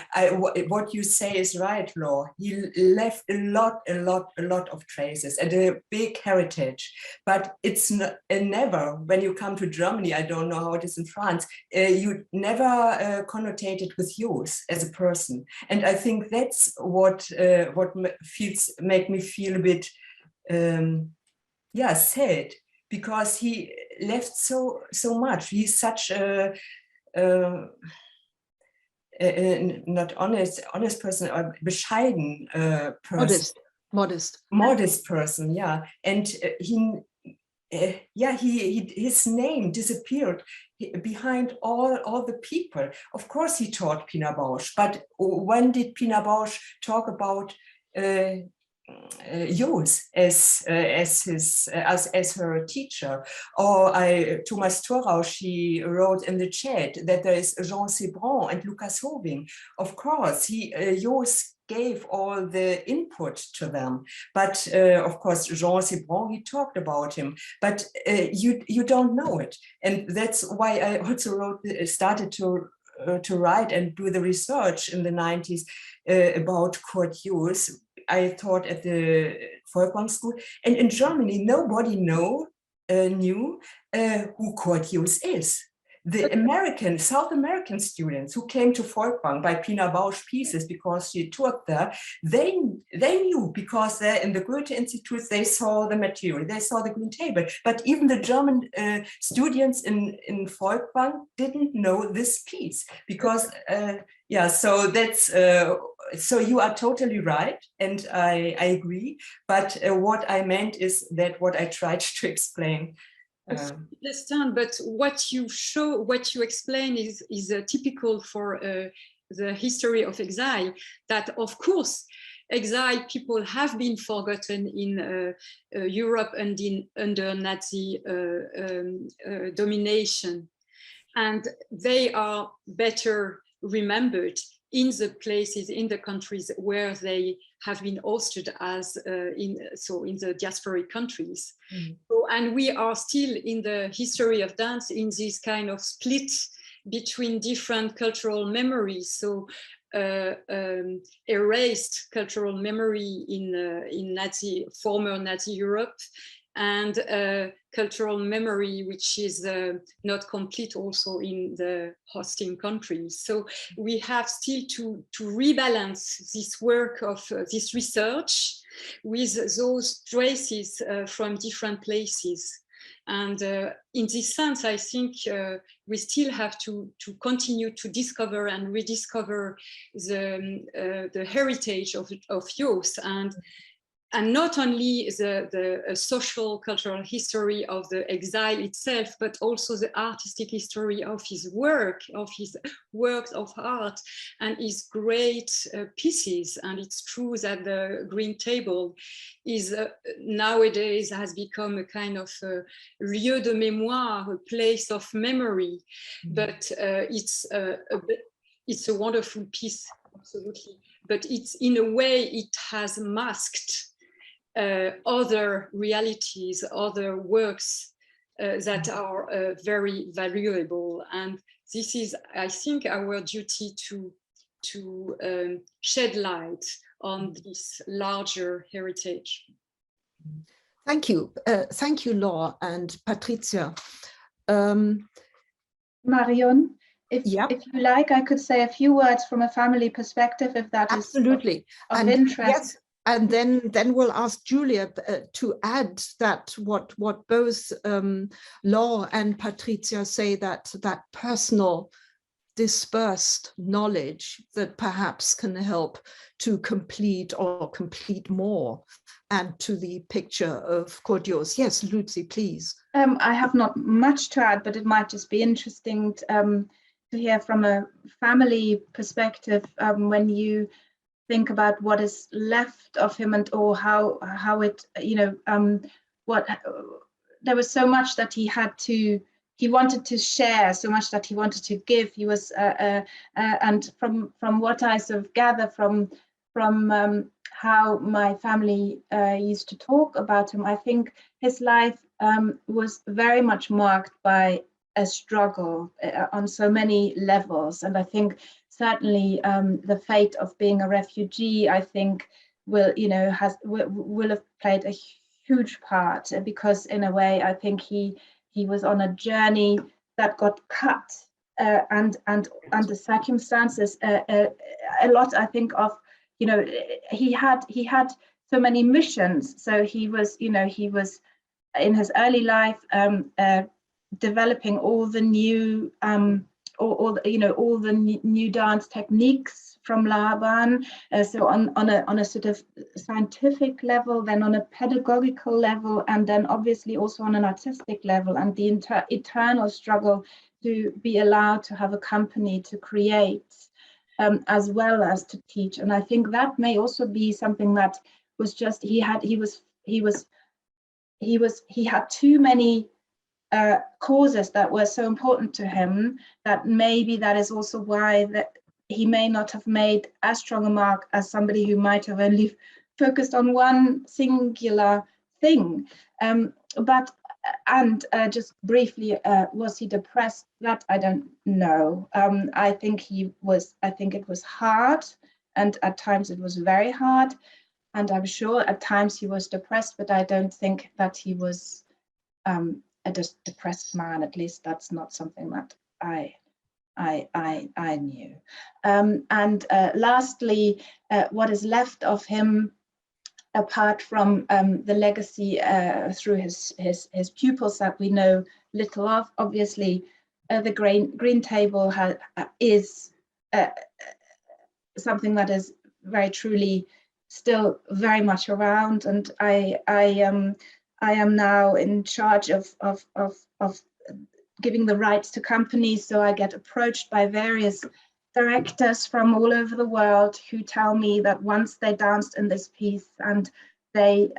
what you say is right, Laura. He left a lot of traces and a big heritage. But it's never, when you come to Germany, I don't know how it is in France, you never connotated with Jooss as a person. And I think that's what make me feel a bit, sad, because he left so much. He's such a not honest person, or bescheiden person. Modest person, yeah. And his name disappeared behind all the people. Of course, he taught Pina Bausch, but when did Pina Bausch talk about Jooss as her teacher? Or Thomas Thorau, she wrote in the chat that there is Jean Sebron and Lucas Hoving. Of course, Jooss gave all the input to them, but of course Jean Sebron, he talked about him, but you don't know it, and that's why I also started to write and do the research in the 90s about Kurt Jooss. I taught at the Folkwang School, and in Germany, nobody knew who Kurt Jooss is. The South American students who came to Folkwang by Pina Bausch pieces because she taught there, they knew, because in the Goethe Institutes, they saw the material, they saw the green table. But even the German students in Folkwang didn't know this piece, because so that's so you are totally right, and I agree. But what I meant is that what I tried to explain. I understand, but what you explain is typical for the history of exile, that of course exile people have been forgotten in Europe and under Nazi domination, and they are better remembered in the places, in the countries where they have been hosted, as in the diasporic countries. Mm. So, and we are still in the history of dance in this kind of split between different cultural memories. So erased cultural memory in former Nazi Europe, and cultural memory which is not complete also in the hosting countries. So we have still to rebalance this work of this research with those traces from different places. And in this sense, I think we still have to continue to discover and rediscover the heritage of Jooss, and not only the social cultural history of the exile itself, but also the artistic history of his work, of his works of art and his great pieces. And it's true that the Green Table is nowadays has become a kind of lieu de mémoire, a place of memory, but it's a wonderful piece, absolutely. But it's, in a way, it has masked other realities, other works that are very valuable. And this is, I think, our duty to shed light on this larger heritage. Thank you, Laura and Patricia. Marion, if you like, I could say a few words from a family perspective, if that absolutely is of interest. Yes, And then we'll ask Julia to add that what both Laure and Patricia say, that personal dispersed knowledge that perhaps can help to complete more, and to the picture of Court Jooss. Yes, Lucy, please. I have not much to add, but it might just be interesting to hear from a family perspective when you think about what is left of him, and or how it, you know, what there was so much that he wanted to share, so much that he wanted to give. He was and from what I sort of gather from how my family used to talk about him, I think his life was very much marked by a struggle on so many levels. And I think certainly the fate of being a refugee, I think, will have played a huge part, because in a way I think he was on a journey that got cut, and under circumstances a lot, I think, of, you know, he had so many missions. So he was in his early life developing all the new all the new dance techniques from Laban, so on a sort of scientific level, then on a pedagogical level, and then obviously also on an artistic level, and the eternal struggle to be allowed to have a company to create as well as to teach. And I think that may also be something that was just he had too many causes that were so important to him, that maybe that is also why that he may not have made as strong a mark as somebody who might have only focused on one singular thing. But just briefly, was he depressed? That I don't know. I think it was hard, and at times it was very hard, and I'm sure at times he was depressed, but I don't think that he was a depressed man. At least that's not something that I knew. And lastly, what is left of him, apart from the legacy through his pupils that we know little of, obviously the green table is something that is very truly still very much around, and I am now in charge of giving the rights to companies. So I get approached by various directors from all over the world who tell me that once they danced in this piece, and they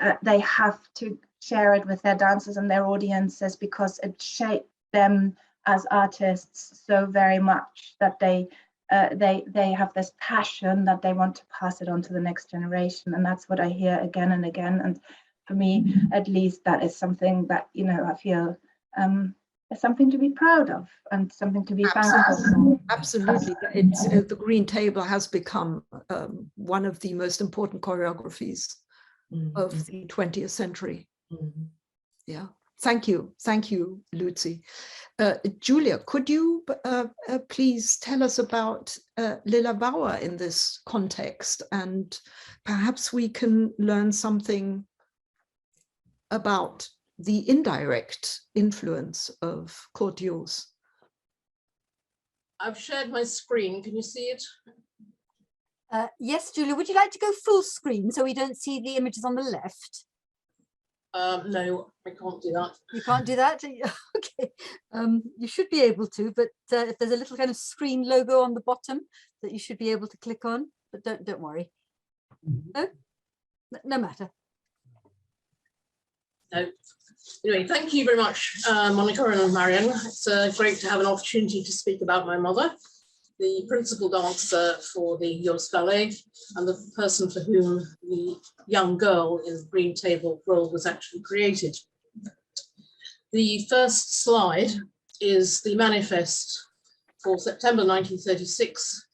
have to share it with their dancers and their audiences, because it shaped them as artists so very much that they have this passion that they want to pass it on to the next generation. And that's what I hear again and again. And for me, at least, that is something that, you know, I feel is something to be proud of and something to be thankful. Absolutely. The green table has become one of the most important choreographies of the 20th century. Yeah. Thank you, Lucy. Julia, could you please tell us about Lilla Bauer in this context, and perhaps we can learn something about the indirect influence of Court Jooss. I've shared my screen. Can you see it? Yes, Julia, would you like to go full screen so we don't see the images on the left? No, I can't do that. You can't do that? Okay. You should be able to, but if there's a little kind of screen logo on the bottom that you should be able to click on, but don't worry. No matter. No. Anyway, thank you very much, Monica and Marion. It's great to have an opportunity to speak about my mother, the principal dancer for the Jooss Ballet, and the person for whom the young girl in the green table role was actually created. The first slide is the manifest for September 1936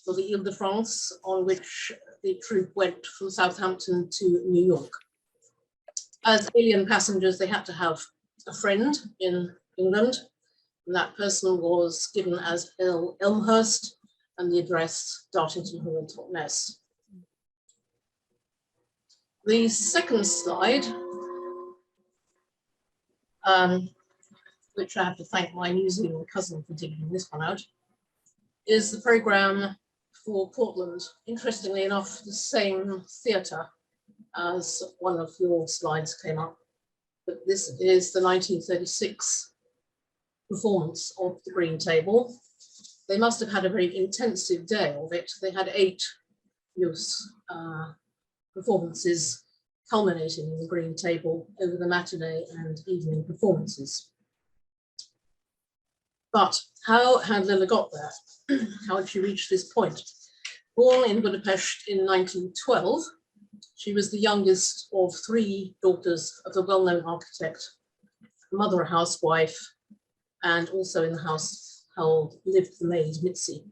for the Ile-de-France, on which the troupe went from Southampton to New York. As alien passengers, they had to have a friend in England, and that person was given as Elmhirst, and the address Dartington Hall, Totnes. The second slide, which I have to thank my New Zealand cousin for digging this one out, is the programme for Portland. Interestingly enough, the same theatre as one of your slides came up, but this is the 1936 performance of The Green Table. They must have had a very intensive day of it. They had 8 Jooss performances culminating in The Green Table over the matinee and evening performances. But how had Lilla got there? How had she reached this point? Born in Budapest in 1912, she was the youngest of 3 daughters of a well-known architect, a mother, a housewife, and also in the household lived the maid Mitzi.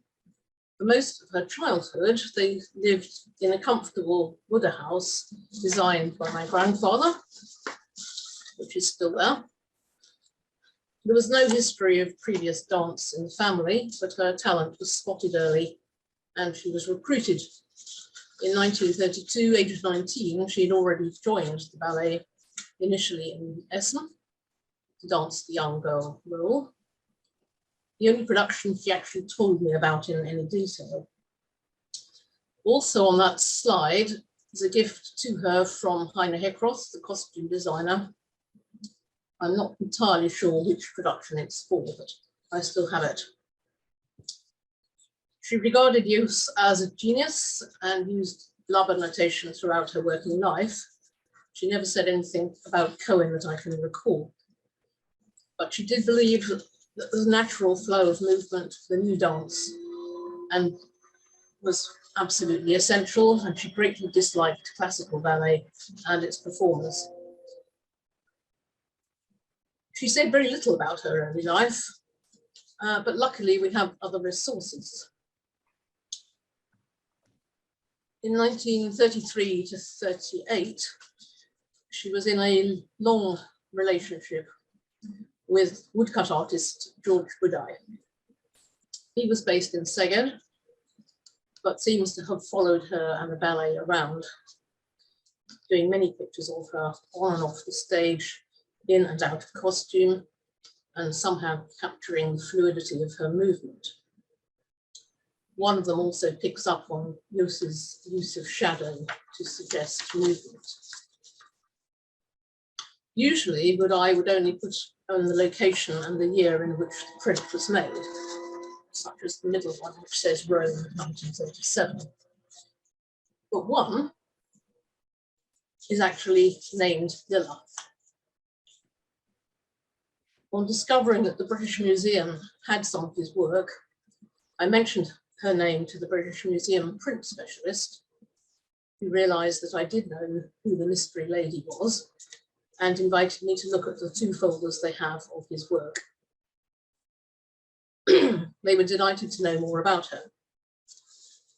For most of her childhood, they lived in a comfortable Buddha house designed by my grandfather, which is still there. There was no history of previous dance in the family, but her talent was spotted early and she was recruited. In 1932, age of 19, she had already joined the ballet, initially in Essen, to dance the young girl role. The only production she actually told me about in any detail. Also on that slide is a gift to her from Heine Heckroth, the costume designer. I'm not entirely sure which production it's for, but I still have it. She regarded Jooss as a genius and used Laban notation throughout her working life. She never said anything about Cohen that I can recall. But she did believe that the natural flow of movement for the new dance and was absolutely essential, and she greatly disliked classical ballet and its performers. She said very little about her early life, but luckily we have other resources. In 1933 to 38, she was in a long relationship with woodcut artist George Budai. He was based in Szeged, but seems to have followed her and the ballet around, doing many pictures of her on and off the stage, in and out of costume, and somehow capturing the fluidity of her movement. One of them also picks up on Jooss's use of shadow to suggest movement. Usually, Budai would only put on the location and the year in which the print was made, such as the middle one, which says Rome 1937. But one is actually named Lilla. On discovering that the British Museum had some of his work, I mentioned her name to the British Museum print specialist, who realised that I did know who the mystery lady was, and invited me to look at the 2 folders they have of his work. They were delighted to know more about her.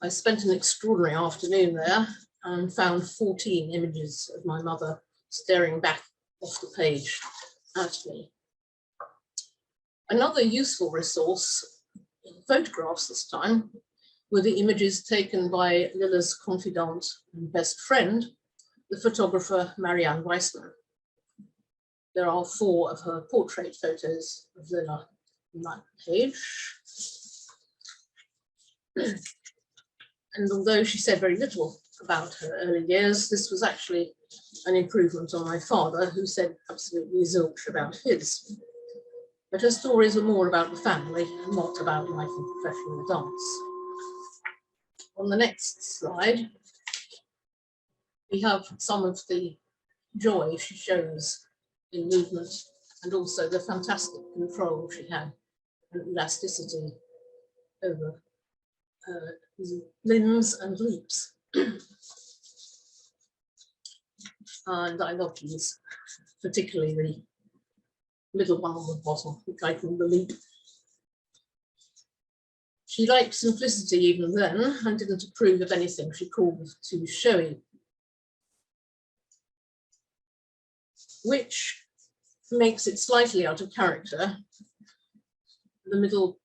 I spent an extraordinary afternoon there and found 14 images of my mother staring back off the page at me. Another useful resource, photographs this time, were the images taken by Lilla's confidant and best friend, the photographer Marianne Weissman. There are 4 of her portrait photos of Lilla on that page. And although she said very little about her early years, this was actually an improvement on my father, who said absolutely zilch about his. But her stories were more about the family and not about life in professional dance. On the next slide, we have some of the joy she shows in movement and also the fantastic control she had and elasticity over limbs and leaps. And I love these, particularly the middle one on the bottom, which I call the leap. She liked simplicity even then and didn't approve of anything she called too showy, which makes it slightly out of character. The middle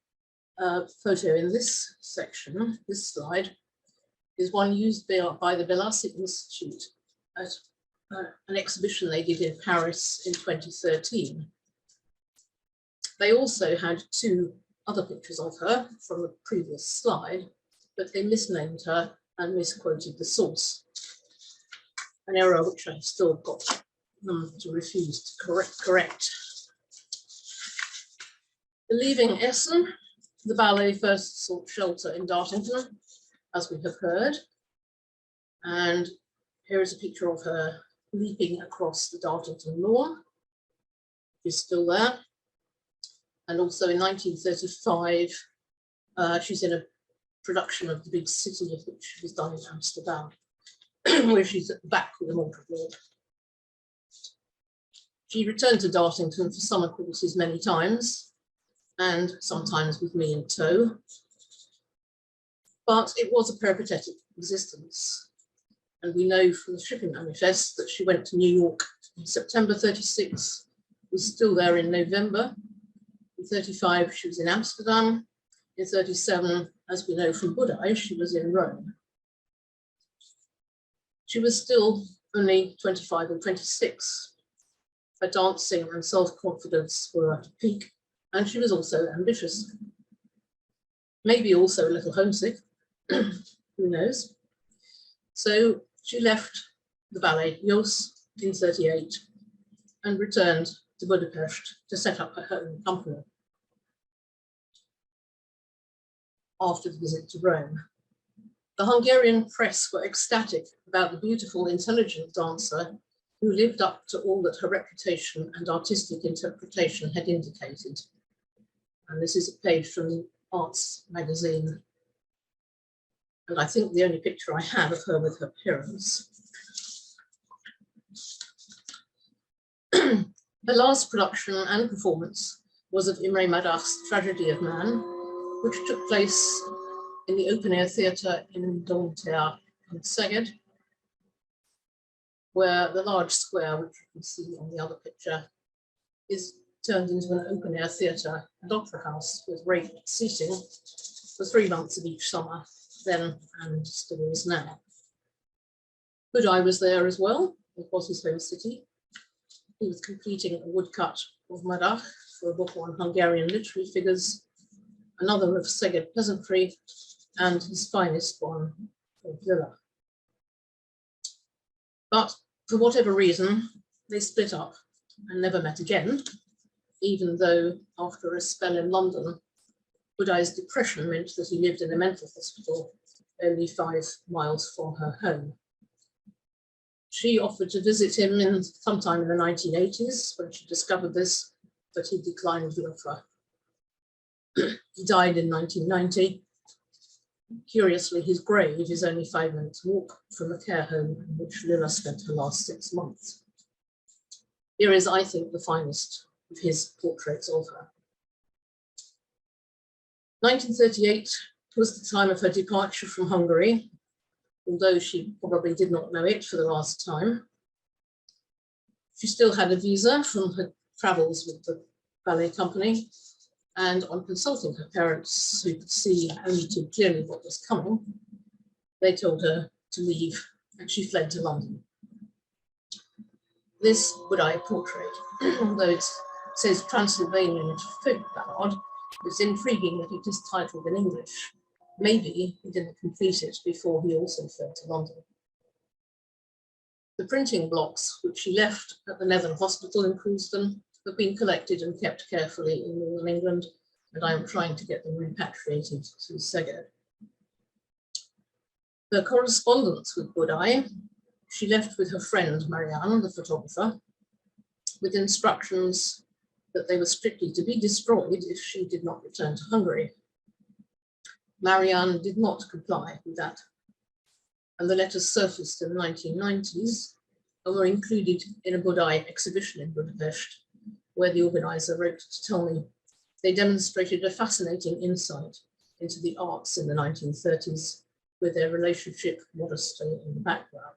photo in this section, this slide, is one used by the Bellasi Institute at an exhibition they did in Paris in 2013. They also had 2 other pictures of her from the previous slide, but they misnamed her and misquoted the source. An error which I've still got to refuse to correct. Leaving Essen, the ballet first sought shelter in Dartington, as we have heard. And here is a picture of her leaping across the Dartington lawn. She's still there. And also in 1935, she's in a production of The Big City, which was done in Amsterdam, where she's at the back with a mortarboard. She returned to Dartington for summer courses many times, and sometimes with me in tow. But it was a peripatetic existence. And we know from the shipping manifest that she went to New York in September 36, was still there in November. In 35, she was in Amsterdam. In 37, as we know from Budai, she was in Rome. She was still only 25 and 26. Her dancing and self-confidence were at a peak, and she was also ambitious. Maybe also a little homesick, who knows? So she left the Ballets Jooss in 38 and returned to Budapest to set up her own company after the visit to Rome. The Hungarian press were ecstatic about the beautiful, intelligent dancer who lived up to all that her reputation and artistic interpretation had indicated. And this is a page from the Arts magazine. And I think the only picture I have of her with her parents. Her last production and performance was of Imre Madach's Tragedy of Man, which took place in the open-air theatre in Domtear in Szeged, where the large square, which you can see on the other picture, is turned into an open-air theatre and opera house with raked seating for 3 months of each summer, then and still is now. Budai was there as well. It was his home city. He was completing a woodcut of Madach for a book on Hungarian literary figures, another of Szeged peasantry, and his finest one of Villa. But for whatever reason, they split up and never met again, even though after a spell in London, Budai's depression meant that he lived in a mental hospital only 5 miles from her home. She offered to visit him sometime in the 1980s when she discovered this, but he declined the offer. He died in 1990. Curiously, his grave is only 5 minutes walk from the care home in which Lilla spent her last 6 months. Here is, I think, the finest of his portraits of her. 1938 was the time of her departure from Hungary, although she probably did not know it for the last time. She still had a visa from her travels with the ballet company, and on consulting her parents, who could see only too clearly what was coming, they told her to leave, and she fled to London. This Budai portrait, although it says Transylvanian folk ballad, it's intriguing that it is titled in English. Maybe he didn't complete it before he also fled to London. The printing blocks, which she left at the Netherland Hospital in Cruiston, have been collected and kept carefully in northern England, and I am trying to get them repatriated to Szeged. Her correspondence with Budai, she left with her friend Marianne, the photographer, with instructions that they were strictly to be destroyed if she did not return to Hungary. Marianne did not comply with that, and the letters surfaced in the 1990s and were included in a Budai exhibition in Budapest, where the organizer wrote to tell me they demonstrated a fascinating insight into the arts in the 1930s, with their relationship modestly in the background.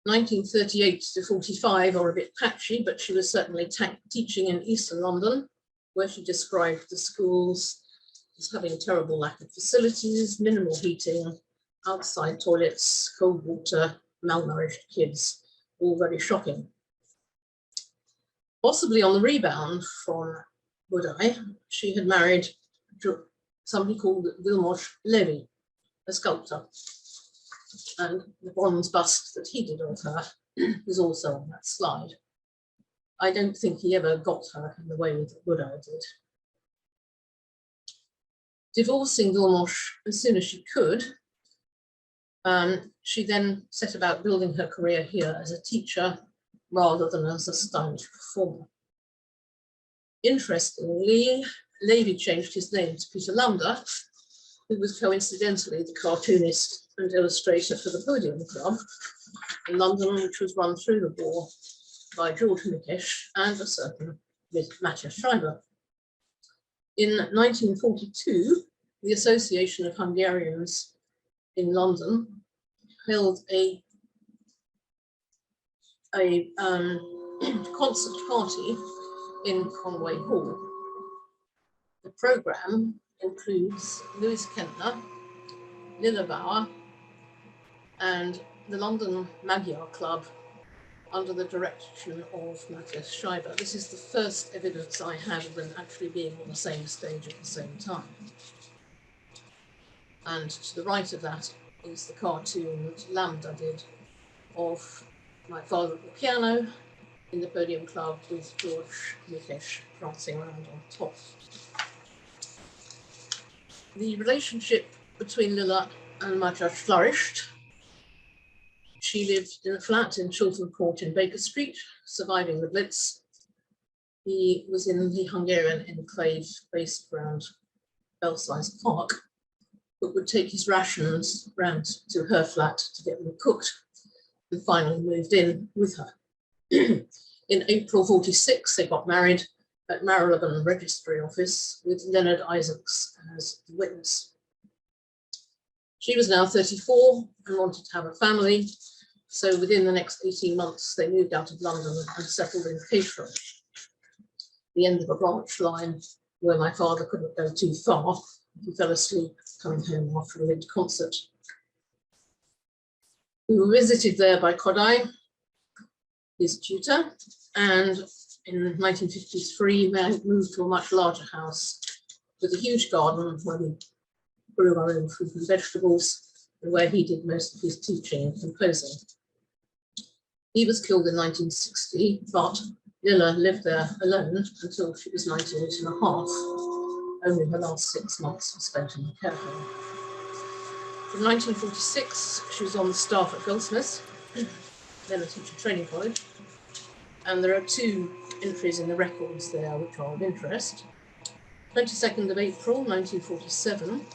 1938 to 45 are a bit patchy, but she was certainly teaching in Eastern London, where she described the schools as having a terrible lack of facilities, minimal heating, outside toilets, cold water, malnourished kids, all very shocking. Possibly on the rebound from Budai, she had married somebody called Vilmos Levi, a sculptor. And the bronze bust that he did of her is also on that slide. I don't think he ever got her in the way that Budai did. Divorcing Vilmos as soon as she could, she then set about building her career here as a teacher rather than as a stylish performer. Interestingly, Levi changed his name to Peter Lambda, who was coincidentally the cartoonist and illustrator for the Podium Club in London, which was run through the war by George Mikesh and a certain Matthias Schreiber. In 1942, the Association of Hungarians in London held a concert party in Conway Hall. The programme includes Louis Kentner, Lilla Bauer, and the London Magyar Club under the direction of Matthias Schreiber. This is the first evidence I have of them actually being on the same stage at the same time. And to the right of that is the cartoon that Lambda did of my father at the piano in the Podium Club with George Mikesh prancing around on top. The relationship between Lilla and Matthias flourished. She lived in a flat in Chiltern Court in Baker Street, surviving the Blitz. He was in the Hungarian enclave based around Belsize Park, but would take his rations round to her flat to get them cooked, and finally moved in with her. In April 46, they got married at Marylebone Registry Office with Leonard Isaacs as the witness. She was now 34 and wanted to have a family, so within the next 18 months, they moved out of London and settled in Caterham, the end of a branch line where my father couldn't go too far. He fell asleep coming home after a late concert. We were visited there by Kodai, his tutor, and in 1953, we moved to a much larger house with a huge garden where we grew our own fruit and vegetables, and where he did most of his teaching and composing. He was killed in 1960, but Lilla lived there alone until she was 98 and a half. Only her last 6 months were spent in the care home. From 1946, she was on the staff at Goldsmiths, then a teacher training college, and there are 2 entries in the records there which are of interest. 22nd of April 1947,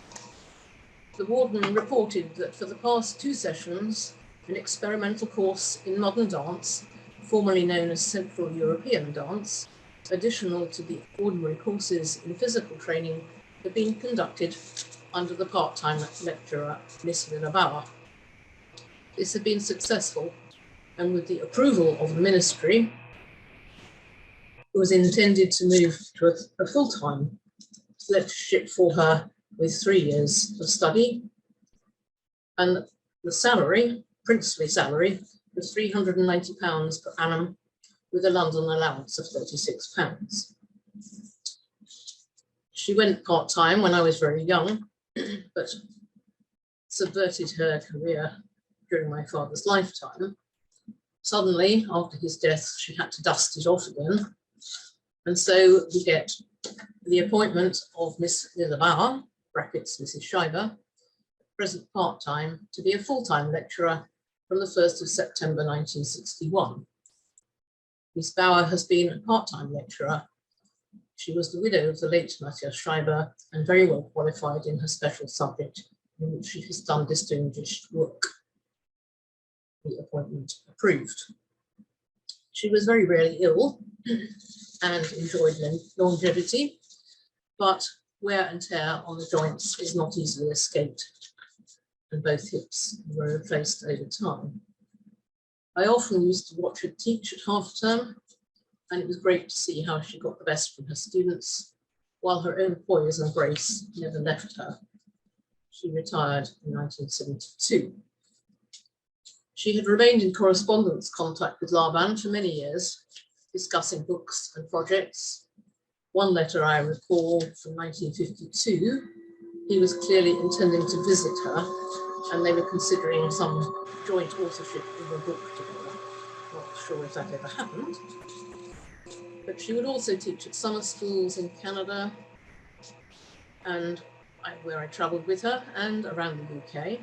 the warden reported that for the past 2 sessions, an experimental course in modern dance, formerly known as Central European dance, additional to the ordinary courses in physical training, had been conducted under the part-time lecturer, Miss Lilla Bauer. This had been successful, and with the approval of the ministry, it was intended to move to a full-time lectureship for her with 3 years of study, and the salary, princely salary, was £390 per annum, with a London allowance of £36. She went part-time when I was very young, but subverted her career during my father's lifetime. Suddenly, after his death, she had to dust it off again. And so we get the appointment of Miss Lilla Bauer, brackets Mrs. Schreiber, present part-time, to be a full-time lecturer from the 1st of September 1961. Miss Bauer has been a part-time lecturer. She was the widow of the late Matthias Schreiber and very well qualified in her special subject, in which she has done distinguished work. The appointment approved. She was very rarely ill and enjoyed longevity, but wear and tear on the joints is not easily escaped, and both hips were replaced over time. I often used to watch her teach at half term, and it was great to see how she got the best from her students, while her own poise and grace never left her. She retired in 1972. She had remained in correspondence contact with Laban for many years, discussing books and projects. One letter I recall from 1952, he was clearly intending to visit her, and they were considering some joint authorship of a book together. Not sure if that ever happened. But she would also teach at summer schools in Canada, and where I travelled with her, and around the UK.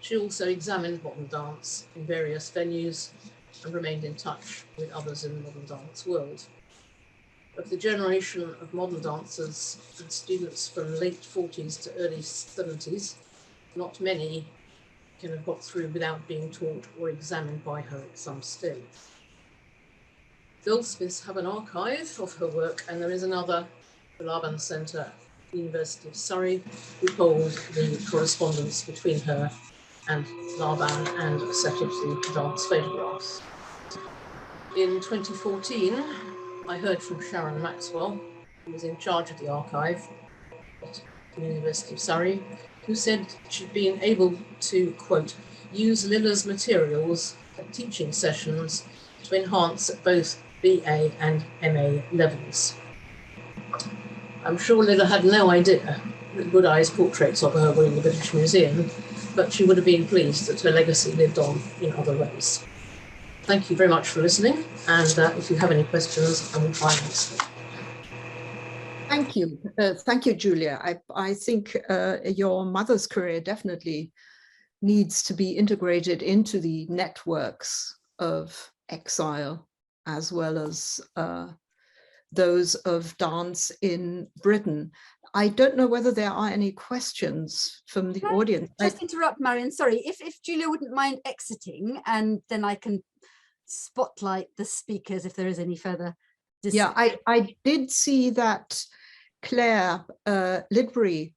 She also examined modern dance in various venues and remained in touch with others in the modern dance world. Of the generation of modern dancers and students from late 40s to early 70s, not many can have got through without being taught or examined by her at some stage. Goldsmiths have an archive of her work, and there is another, the Laban Centre at the University of Surrey, who hold the correspondence between her and Laban and a set of the dance photographs. In 2014, I heard from Sharon Maxwell, who was in charge of the archive at the University of Surrey, who said she'd been able to, quote, use Lilla's materials at teaching sessions to enhance at both BA and MA levels. I'm sure Lilla had no idea that Goodye's portraits of her were in the British Museum, but she would have been pleased that her legacy lived on in other ways. Thank you very much for listening, and if you have any questions, I will try and answer them. Thank you, Julia. I think your mother's career definitely needs to be integrated into the networks of exile, as well as those of dance in Britain. I don't know whether there are any questions from the audience. Just interrupt, Marion, sorry, if Julia wouldn't mind exiting, and then I can spotlight the speakers if there is any further discussion. Yeah, I did see that Claire Lidbury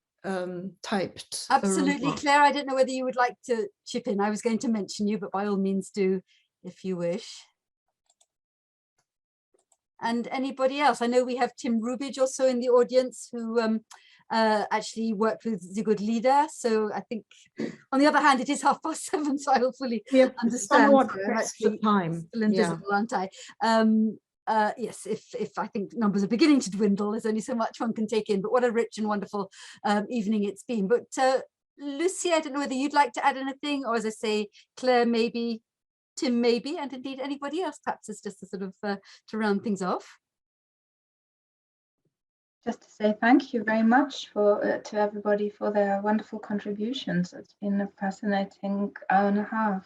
typed. Absolutely, Claire, I don't know whether you would like to chip in. I was going to mention you, but by all means do if you wish. And anybody else? I know we have Tim Rubidge also in the audience, who actually worked with Sigurd Leeder. So I think, on the other hand, it is 7:30, so I will fully understand. Somewhat pressed for time. Still invisible, aren't I? Yes, if I think numbers are beginning to dwindle, there's only so much one can take in. But what a rich and wonderful evening it's been. But Lucy, I don't know whether you'd like to add anything, or as I say, Claire, maybe. Tim, maybe, and indeed anybody else, perhaps, is just to sort of to round things off. Just to say thank you very much to everybody for their wonderful contributions. It's been a fascinating hour and a half.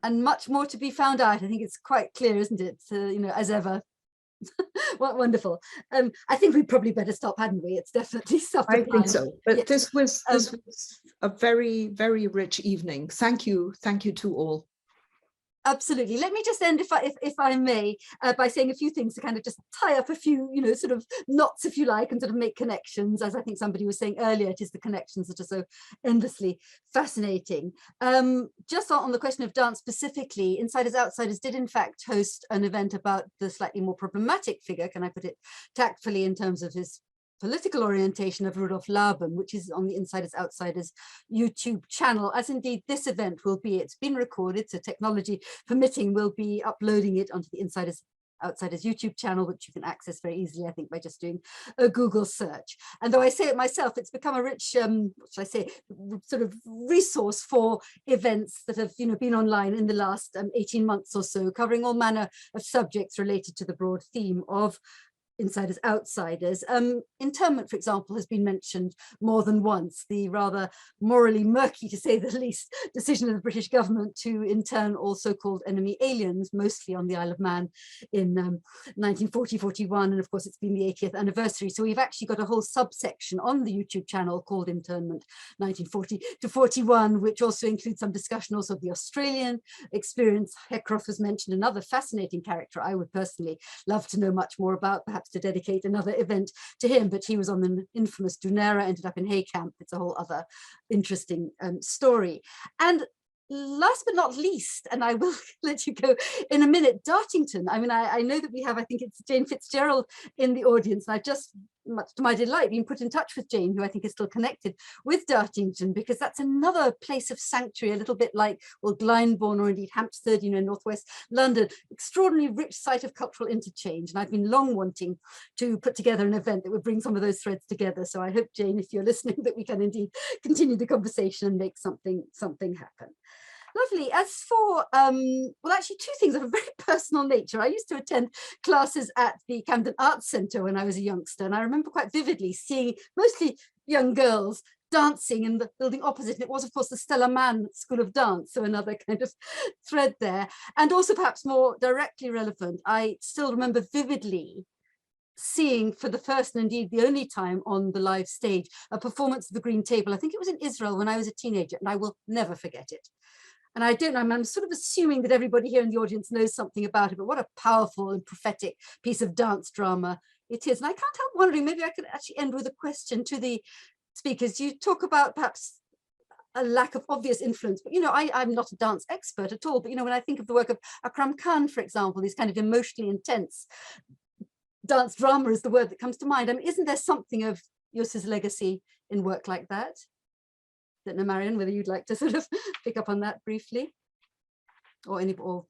And much more to be found out. I think it's quite clear, isn't it? You know, as ever. What wonderful. I think we probably better stop, hadn't we? It's definitely stuff. I think so. But yes. This was a very, very rich evening. Thank you to all. Absolutely. Let me just end, if I may, by saying a few things to kind of just tie up a few, you know, sort of knots, if you like, and sort of make connections. As I think somebody was saying earlier, it is the connections that are so endlessly fascinating. Just on the question of dance specifically, Insiders Outsiders did in fact host an event about the slightly more problematic figure, can I put it tactfully, in terms of his political orientation, of Rudolf Laban, which is on the Insiders Outsiders YouTube channel, as indeed this event will be. It's been recorded, so technology permitting, we'll be uploading it onto the Insiders Outsiders YouTube channel, which you can access very easily, I think, by just doing a Google search. And though I say it myself, it's become a rich, what should I say, sort of resource for events that have, you know, been online in the last 18 months or so, covering all manner of subjects related to the broad theme of Insiders Outsiders. Internment, for example, has been mentioned more than once. The rather morally murky, to say the least, decision of the British government to intern all so-called enemy aliens, mostly on the Isle of Man, in 1940-41, and of course it's been the 80th anniversary. So we've actually got a whole subsection on the YouTube channel called Internment 1940-41, which also includes some discussion also of the Australian experience. Heckroff was mentioned, another fascinating character I would personally love to know much more about, perhaps to dedicate another event to him, but he was on the infamous Dunera, ended up in Hay Camp. It's a whole other interesting story. And last but not least, and I will let you go in a minute, Dartington. I mean, I know that we have, I think it's Jane Fitzgerald in the audience, and I've just much to my delight, been put in touch with Jane, who I think is still connected with Dartington, because that's another place of sanctuary, a little bit like, well, Glyndebourne or indeed Hampstead, you know, northwest London, extraordinarily rich site of cultural interchange. And I've been long wanting to put together an event that would bring some of those threads together. So I hope, Jane, if you're listening, that we can indeed continue the conversation and make something happen. Lovely. As for, well, actually two things of a very personal nature. I used to attend classes at the Camden Arts Centre when I was a youngster, and I remember quite vividly seeing mostly young girls dancing in the building opposite. And it was, of course, the Stella Mann School of Dance, so another kind of thread there. And also perhaps more directly relevant, I still remember vividly seeing for the first and indeed the only time on the live stage a performance of The Green Table. I think it was in Israel when I was a teenager, and I will never forget it. And I don't know, I'm sort of assuming that everybody here in the audience knows something about it, but what a powerful and prophetic piece of dance drama it is. And I can't help wondering, maybe I could actually end with a question to the speakers. You talk about perhaps a lack of obvious influence, but you know, I'm not a dance expert at all, but you know, when I think of the work of Akram Khan, for example, these kind of emotionally intense dance drama is the word that comes to mind. I mean, isn't there something of Jooss's legacy in work like that? I don't know, Marion, whether you'd like to sort of pick up on that briefly, or any, or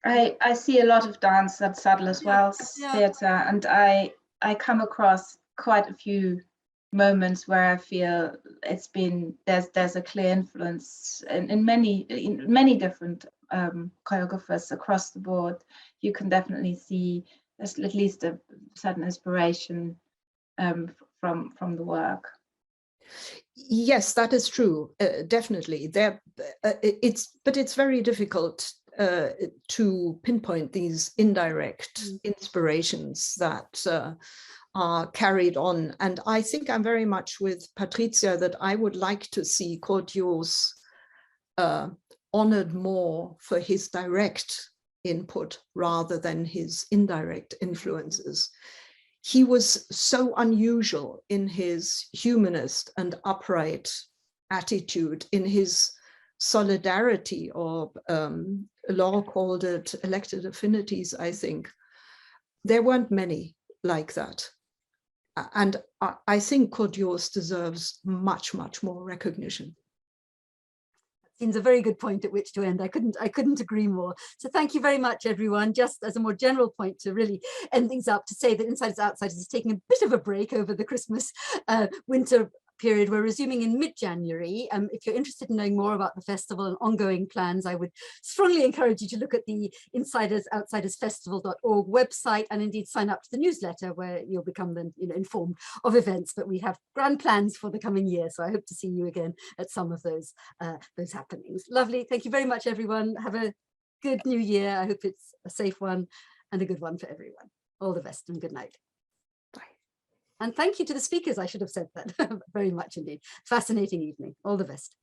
I see a lot of dance at Saddle as well, theatre, and I come across quite a few moments where I feel it's been there's a clear influence in many different choreographers across the board. You can definitely see there's at least a certain inspiration from the work. Yes, that is true. Definitely, it's very difficult to pinpoint these indirect inspirations that are carried on. And I think I'm very much with Patricia that I would like to see Sigurd Jooss honored more for his direct input rather than his indirect influences. He was so unusual in his humanist and upright attitude, in his solidarity, or Laura called it elected affinities, I think. There weren't many like that. And I think Sigurd Jooss deserves much, much more recognition. Seems a very good point at which to end. I couldn't agree more. So thank you very much, everyone. Just as a more general point to really end things up, to say that Insiders Outsiders is taking a bit of a break over the Christmas winter period. We're resuming in mid-January. If you're interested in knowing more about the festival and ongoing plans, I would strongly encourage you to look at the insidersoutsiders.festival.org website, and indeed sign up to the newsletter, where you'll become then, you know, informed of events. But we have grand plans for the coming year, so I hope to see you again at some of those happenings. Lovely. Thank you very much, everyone. Have a good new year. I hope it's a safe one and a good one for everyone. All the best and good night. And thank you to the speakers. I should have said that very much indeed. Fascinating evening. All the best.